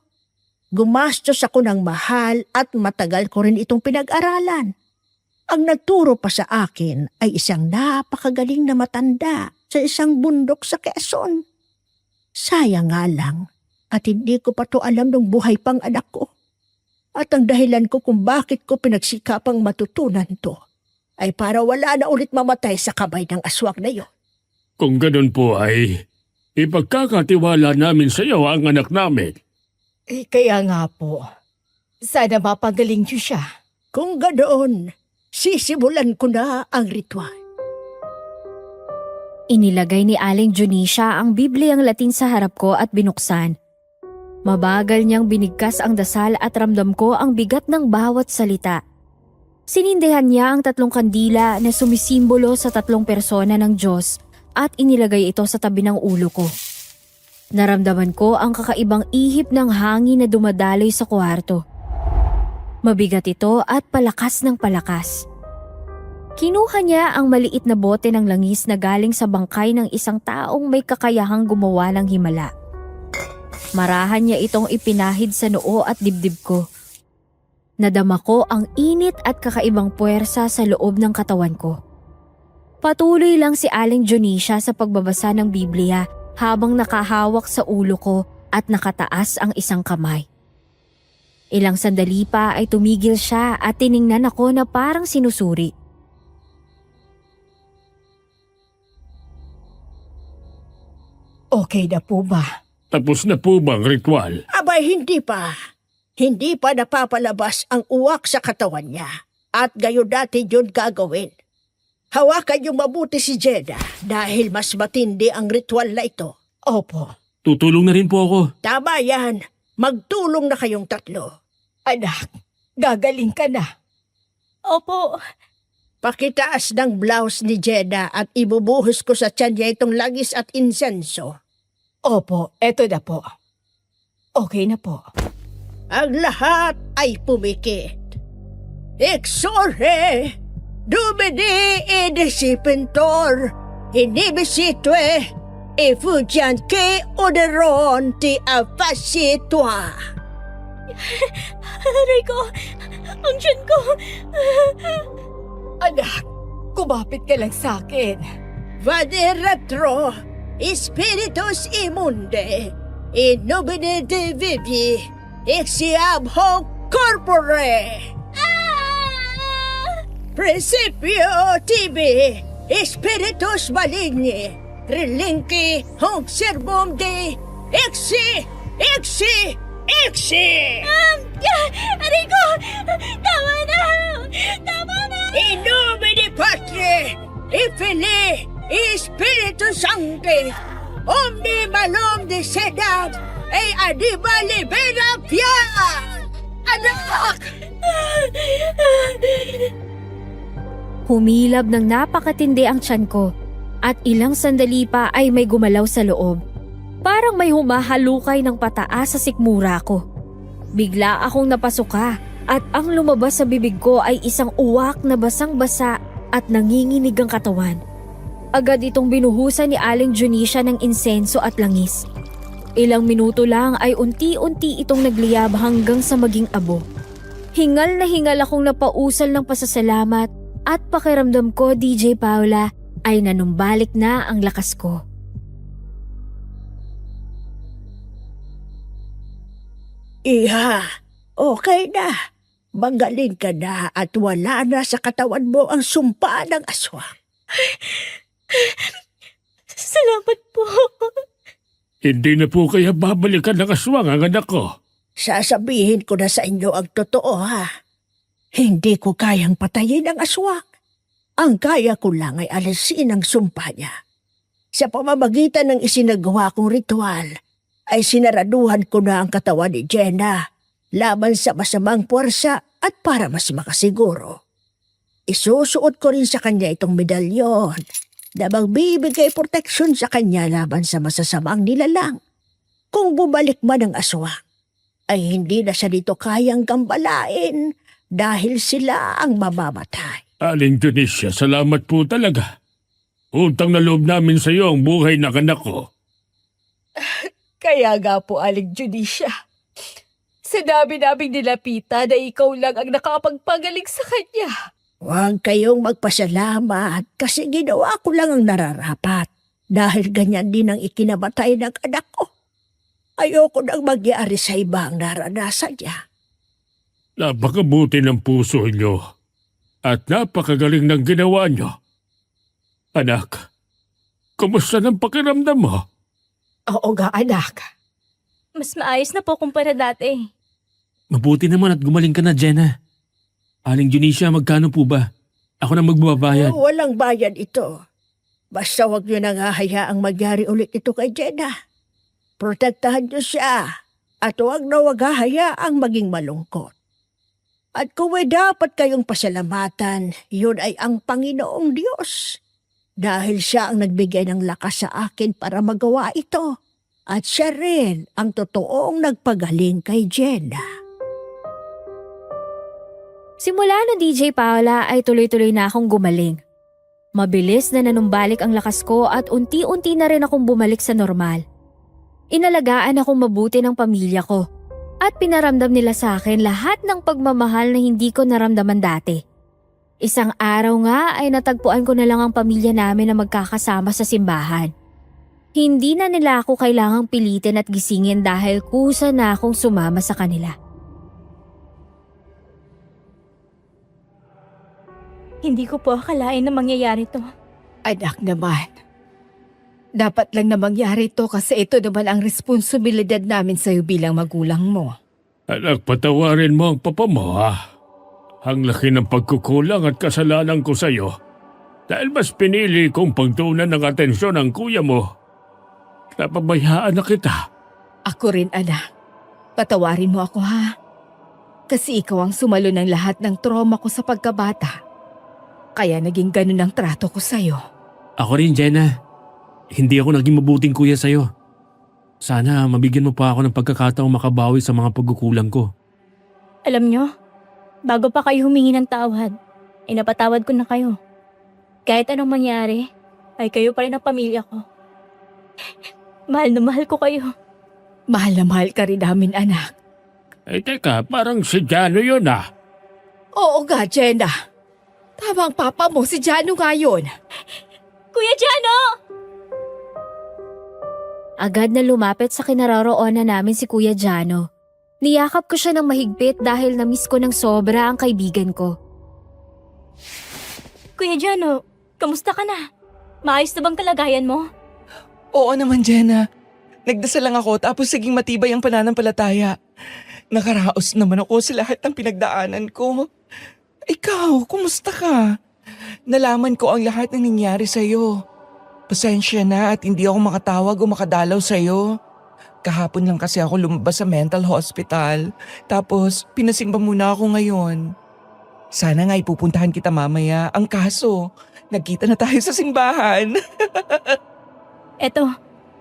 Gumastos ako ng mahal at matagal ko rin itong pinag-aralan. Ang nagturo pa sa akin ay isang napakagaling na matanda sa isang bundok sa Quezon. Sayang nga lang at hindi ko pa to alam nung buhay pang anak ko. At ang dahilan ko kung bakit ko pinagsikapang matutunan to ay para wala na ulit mamatay sa kamay ng aswang na yon. Kung ganun po ay ipagkakatiwala namin sa iyo ang anak namin. Kaya nga po, sana mapagaling niyo siya. Kung ganoon, sisimulan ko na ang ritual. Inilagay ni Aling Junisha ang Bibliang Latin sa harap ko at binuksan. Mabagal niyang binigkas ang dasal at ramdam ko ang bigat ng bawat salita. Sinindihan niya ang 3 kandila na sumisimbolo sa 3 persona ng Diyos at inilagay ito sa tabi ng ulo ko. Naramdaman ko ang kakaibang ihip ng hangin na dumadaloy sa kwarto. Mabigat ito at palakas ng palakas. Kinuha niya ang maliit na bote ng langis na galing sa bangkay ng isang taong may kakayahang gumawa ng himala. Marahan niya itong ipinahid sa noo at dibdib ko. Nadama ko ang init at kakaibang puwersa sa loob ng katawan ko. Patuloy lang si Aling Junisha sa pagbabasa ng Biblia habang nakahawak sa ulo ko at nakataas ang isang kamay. Ilang sandali pa ay tumigil siya at tiningnan ako na parang sinusuri. Okay na po ba? Tapos na po ba ang ritual? Abay, hindi pa. Hindi pa napapalabas ang uwak sa katawan niya. At gayon natin yun gagawin. Hawakan yung mabuti si Jeddah dahil mas matindi ang ritual na ito. Opo. Tutulong na rin po ako. Tama yan. Magtulong na kayong 3. Anak, gagaling ka na. Opo. Pakitaas ng blouse ni Jeddah at ibubuhos ko sa tiyan niya itong langis at insenso. Opo, eto na po. Okay na po. Ang lahat ay pumikit. Exore, Domini Indecipentor, Inibisitwe, Effugianque Oderon ti Afasitwa. Aray ko! Ang tiyan ko! Anak, kumapit ka lang sa akin. Vaderatro, Spiritus Immunde, in nomine Divi, Exiab hoc corpore. Principio tibi, Spiritus maligni, relinqui hoc servum de exi. Aray ko! Tama na! Tama na! In nomine Patri, et Filii, et Spiritus Sancti, omni malum de sedam, e adiba libera pia! Anak! Humilab ng napakatindi ang tiyan ko at ilang sandali pa ay may gumalaw sa loob. Parang may humahalukay ng pataas sa sikmura ko. Bigla akong napasuka at ang lumabas sa bibig ko ay isang uwak na basang-basa at nanginginig ang katawan. Agad itong binuhusan ni Aling Junisha ng insenso at langis. Ilang minuto lang ay unti-unti itong nagliyab hanggang sa maging abo. Hingal na hingal akong napausal ng pasasalamat at pakiramdam ko, DJ Paula, ay nanumbalik na ang lakas ko. Iha, okay na. Magaling ka na at wala na sa katawan mo ang sumpa ng aswang. Salamat po. Hindi na po kaya babalikan ng aswang ang anak ko. Sasabihin ko na sa inyo ang totoo ha. Hindi ko kayang patayin ang aswang. Ang kaya ko lang ay alisin ang sumpa niya. Sa pamamagitan ng isinagawa kong ritual, ay sinaraduhan ko na ang katawan ni Jenna laban sa masamang puwersa at para mas makasiguro. Isusuot ko rin sa kanya itong medalyon na magbibigay proteksyon sa kanya laban sa masasamang nilalang. Kung bumalik man ang aswang, ay hindi na siya dito kayang gambalain dahil sila ang mamamatay. Aling Junisha, salamat po talaga. Utang na loob namin sa iyo ang buhay ng anak ko. Kaya nga po, Aling Junisha. Sinabi naming nilapitan na ikaw lang ang nakapagpagaling sa kanya. Huwag kayong magpasalamat kasi ginawa ko lang ang nararapat. Dahil ganyan din ang ikinamatay ng anak ko. Ayoko nang magyari sa iba ang naranasan niya. Napakabuti ng puso nyo. At napakagaling ng ginawa nyo. Anak, kumusta ng pakiramdam mo? Oo nga, anak. Mas maayos na po kumpara dati. Mabuti naman at gumaling ka na, Jenna. Aling Junisha, magkano po ba? Ako na magbabayad. Walang bayad ito. Basta huwag niyo nang hahayaang magyari ulit ito kay Jenna. Protektahan niyo siya at huwag na huwag hahayaang maging malungkot. At kung may dapat kayong pasalamatan, yun ay ang Panginoong Diyos. Dahil siya ang nagbigay ng lakas sa akin para magawa ito. At siya rin ang totoong nagpagaling kay Jenna. Simula ng DJ Paula ay tuloy-tuloy na akong gumaling. Mabilis na nanumbalik ang lakas ko at unti-unti na rin akong bumalik sa normal. Inalagaan akong mabuti ng pamilya ko at pinaramdam nila sa akin lahat ng pagmamahal na hindi ko naramdaman dati. Isang araw nga ay natagpuan ko na lang ang pamilya namin na magkakasama sa simbahan. Hindi na nila ako kailangang pilitin at gisingin dahil kusa na akong sumama sa kanila. Hindi ko po akalain na mangyayari to. Anak naman. Dapat lang na mangyari to kasi ito naman ang responsibilidad namin sa'yo bilang magulang mo. Anak, patawarin mo ang papa mo, ha? Ang laki ng pagkukulang at kasalanan ko sa'yo. Dahil mas pinili kong pagtuunan ng atensyon ang kuya mo. Napabayaan na kita. Ako rin, anak. Patawarin mo ako, ha? Kasi ikaw ang sumalo ng lahat ng trauma ko sa pagkabata. Kaya naging ganun ang trato ko sa'yo. Ako rin, Jenna. Hindi ako naging mabuting kuya sa'yo. Sana mabigyan mo pa ako ng pagkakataong makabawi sa mga pagkukulang ko. Alam nyo, bago pa kayo humingi ng tawad, ay napatawad ko na kayo. Kahit anong mangyari, ay kayo pa rin ang pamilya ko. Mahal na mahal ko kayo. Mahal na mahal ka rin namin, anak. Teka, parang si Jano yun, ah. Oo nga, Jenna. Tama ang papa mo, si Jano nga yun. Kuya Jano! Agad na lumapit sa kinaroroonan namin si Kuya Jano. Niyakap ko siya ng mahigpit dahil na-miss ko ng sobra ang kaibigan ko. Kuya Jano, kamusta ka na? Maayos na bang kalagayan mo? Oo naman, Jenna. Nagdasal lang ako tapos siging matibay ang pananampalataya. Nakaraos naman ako sa lahat ng pinagdaanan ko. Ikaw, kumusta ka? Nalaman ko ang lahat ng nangyari sa'yo. Pasensya na at hindi ako makatawag o makadalaw sa'yo. Kahapon lang kasi ako lumabas sa mental hospital. Tapos, pinasimba muna ako ngayon. Sana nga ipupuntahan kita mamaya. Ang kaso, nagkita na tayo sa simbahan. Eto,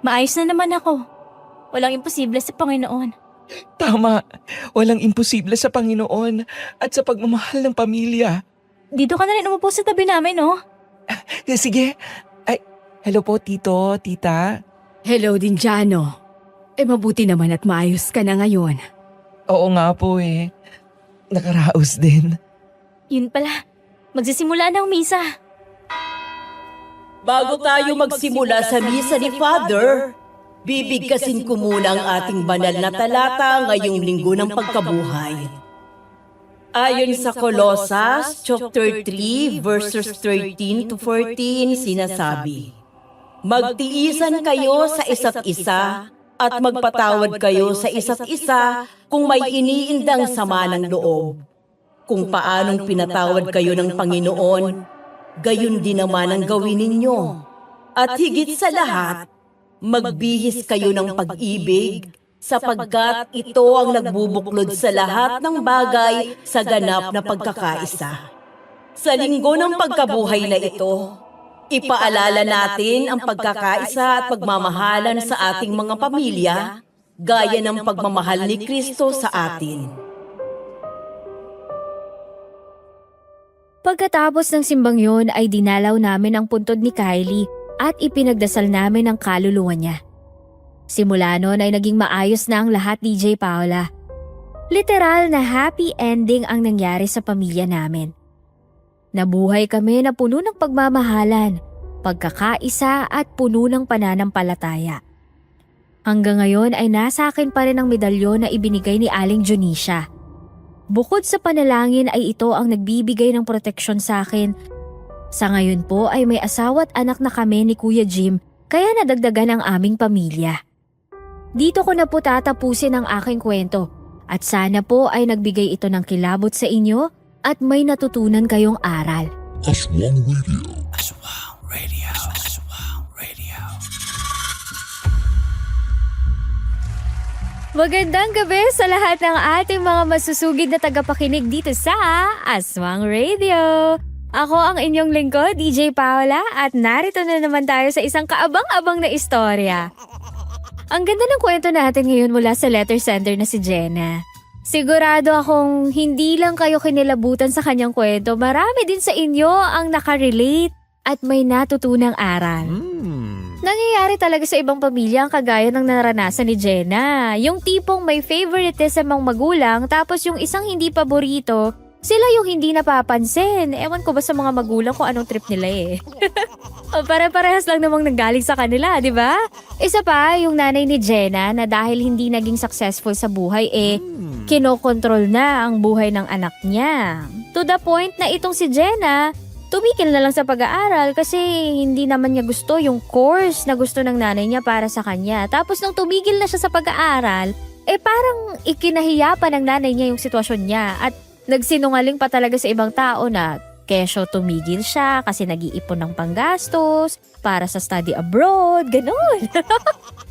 maayos na naman ako. Walang imposible sa Panginoon. Tama, walang imposible sa Panginoon at sa pagmamahal ng pamilya. Dito ka na rin umupo sa tabi namin, no? Sige. Ay, hello po, tito, tita. Hello din, Jano. Mabuti naman at maayos ka na ngayon. Oo nga po eh. Nakaraos din. Yun pala, magsisimula na ang misa. Bago tayo magsimula sa misa ni Father, bibigkasin ko muna ang ating banal na talata ngayong linggo ng pagkabuhay. Ayon sa Colossus chapter 3 verses 13 to 14 sinasabi, magtiisan kayo sa isa't isa at magpatawad kayo sa isa't isa kung may iniindang sama ng loob. Kung paanong pinatawad kayo ng Panginoon, gayon din naman ang gawin ninyo. At higit sa lahat, magbihis kayo ng pag-ibig sapagkat ito ang nagbubuklod sa lahat ng bagay sa ganap na pagkakaisa. Sa linggo ng pagkabuhay na ito, ipaalala natin ang pagkakaisa at pagmamahalan sa ating mga pamilya gaya ng pagmamahal ni Kristo sa atin. Pagkatapos ng simbang yun ay dinalaw namin ang puntod ni Kylie at ipinagdasal namin ang kaluluwa niya. Simula noon ay naging maayos na ang lahat, DJ Paula. Literal na happy ending ang nangyari sa pamilya namin. Nabuhay kami na puno ng pagmamahalan, pagkakaisa at puno ng pananampalataya. Hanggang ngayon ay nasa akin pa rin ang medalyon na ibinigay ni Aling Junisha. Bukod sa panalangin ay ito ang nagbibigay ng proteksyon sa akin. Sa ngayon po ay may asawa at anak na kami ni Kuya Jim kaya nadagdagan ang aming pamilya. Dito ko na po tatapusin ang aking kwento at sana po ay nagbigay ito ng kilabot sa inyo at may natutunan kayong aral. Aswang Radio. Aswang Radio. Aswang Radio. Magandang gabi sa lahat ng ating mga masusugid na tagapakinig dito sa Aswang Radio. Ako ang inyong lingkod, DJ Paola, at narito na naman tayo sa isang kaabang-abang na istorya. Ang ganda ng kwento natin ngayon mula sa letter sender na si Jenna. Sigurado akong hindi lang kayo kinilabutan sa kanyang kwento, marami din sa inyo ang nakarelate at may natutunang aral. Nangyayari talaga sa ibang pamilya ang kagaya ng naranasan ni Jenna. Yung tipong may favoritism ang magulang tapos yung isang hindi paborito, sila yung hindi napapansin. Ewan ko ba sa mga magulang kung anong trip nila eh. Pare-parehas lang namang nanggaling sa kanila, di ba? Isa pa, yung nanay ni Jenna na dahil hindi naging successful sa buhay kinokontrol na ang buhay ng anak niya. To the point na itong si Jenna, tumigil na lang sa pag-aaral kasi hindi naman niya gusto yung course na gusto ng nanay niya para sa kanya. Tapos nung tumigil na siya sa pag-aaral, parang ikinahiya pa ng nanay niya yung sitwasyon niya at nagsinungaling pa talaga sa ibang tao na kesyo tumigil siya kasi nag-iipon ng panggastos para sa study abroad, ganun.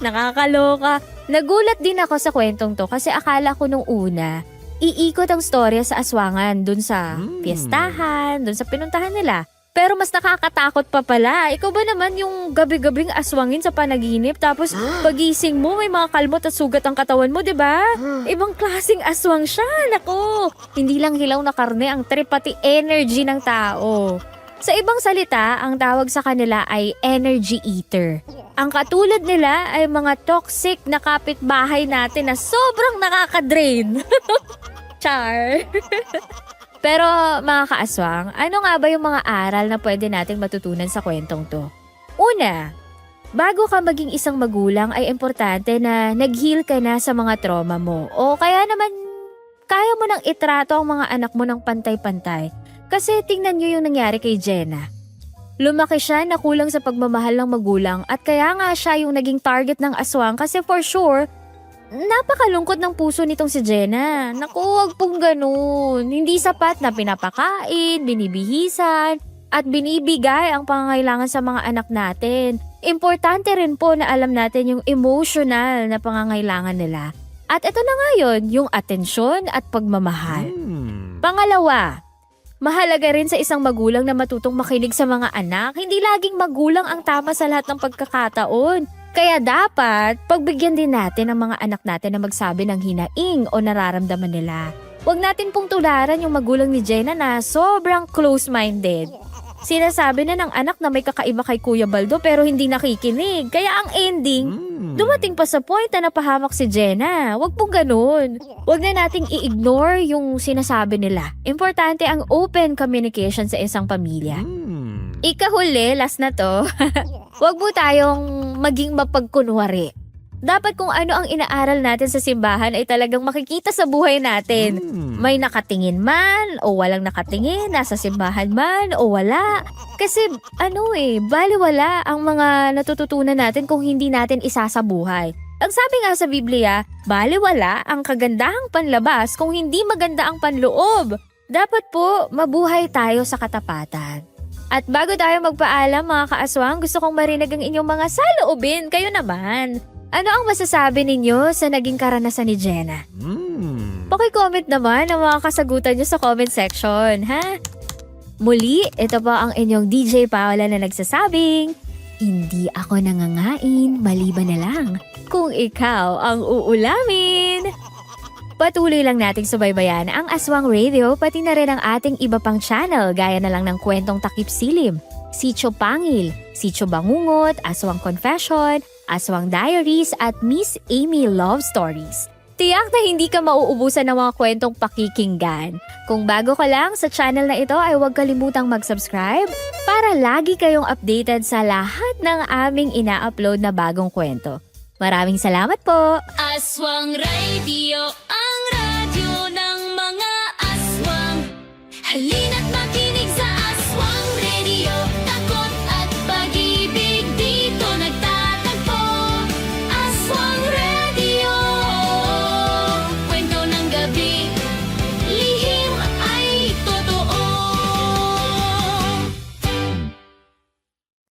Nakakaloka. Nagulat din ako sa kwentong to kasi akala ko nung una, iikot ang storya sa aswangan dun sa piyestahan, dun sa pinuntahan nila. Pero mas nakakatakot pa pala. Ikaw ba naman yung gabi-gabing aswangin sa panaginip tapos pagising mo may mga kalmot at sugat ang katawan mo, 'di ba? Ibang klaseng aswang siya. Nako, hindi lang hilaw na karne ang trip pati energy ng tao. Sa ibang salita, ang tawag sa kanila ay energy eater. Ang katulad nila ay mga toxic na kapitbahay natin na sobrang nakaka-drain. Char. Pero mga kaaswang, ano nga ba yung mga aral na pwede nating matutunan sa kwentong to? Una, bago ka maging isang magulang ay importante na nag-heal ka na sa mga trauma mo. O kaya naman, kaya mo nang itrato ang mga anak mo ng pantay-pantay. Kasi tingnan nyo yung nangyari kay Jenna. Lumaki siya na kulang sa pagmamahal ng magulang at kaya nga siya yung naging target ng aswang kasi for sure, napakalungkot ng puso nitong si Jenna. Naku, wag pong ganun. Hindi sapat na pinapakain, binibihisan, at binibigay ang pangangailangan sa mga anak natin. Importante rin po na alam natin yung emotional na pangangailangan nila. At ito na nga yun, yung atensyon at pagmamahal. Pangalawa, mahalaga rin sa isang magulang na matutong makinig sa mga anak. Hindi laging magulang ang tama sa lahat ng pagkakataon. Kaya dapat, pagbigyan din natin ang mga anak natin na magsabi ng hinaing o nararamdaman nila. Huwag natin pong tularan yung magulang ni Jenna na sobrang close-minded. Sinasabi na ng anak na may kakaiba kay Kuya Baldo pero hindi nakikinig. Kaya ang ending, dumating pa sa point na napahamak si Jenna. Huwag pong ganun. Huwag na nating i-ignore yung sinasabi nila. Importante ang open communication sa isang pamilya. Ikahuli, last na to. Huwag po tayong maging mapagkunwari. Dapat kung ano ang inaaral natin sa simbahan ay talagang makikita sa buhay natin. May nakatingin man o walang nakatingin, nasa simbahan man o wala. Kasi baliwala ang mga natututunan natin kung hindi natin isasabuhay. Ang sabi nga sa Biblia, baliwala ang kagandahang panlabas kung hindi maganda ang panloob. Dapat po mabuhay tayo sa katapatan. At bago tayo magpaalam mga kaaswang, gusto kong marinig ang inyong mga saloobin. Kayo naman. Ano ang masasabi ninyo sa naging karanasan ni Jenna? Paki-comment naman ang mga kasagutan nyo sa comment section, ha? Muli, ito po ang inyong DJ Paola na nagsasabing, hindi ako nangangain, maliban na lang kung ikaw ang uulamin. Patuloy lang nating subaybayan ang Aswang Radio pati na rin ang ating iba pang channel gaya na lang ng Kwentong Takip Silim, Sitio Pangil, Sitio Bangungot, Aswang Confession, Aswang Diaries at Miss Amy Love Stories. Tiyak na hindi ka mauubusan ng mga kwentong pakikinggan. Kung bago ka lang sa channel na ito ay huwag kalimutang mag-subscribe para lagi kayong updated sa lahat ng aming ina-upload na bagong kwento. Maraming salamat po! Aswang Radio, ang radyo ng mga aswang. Halina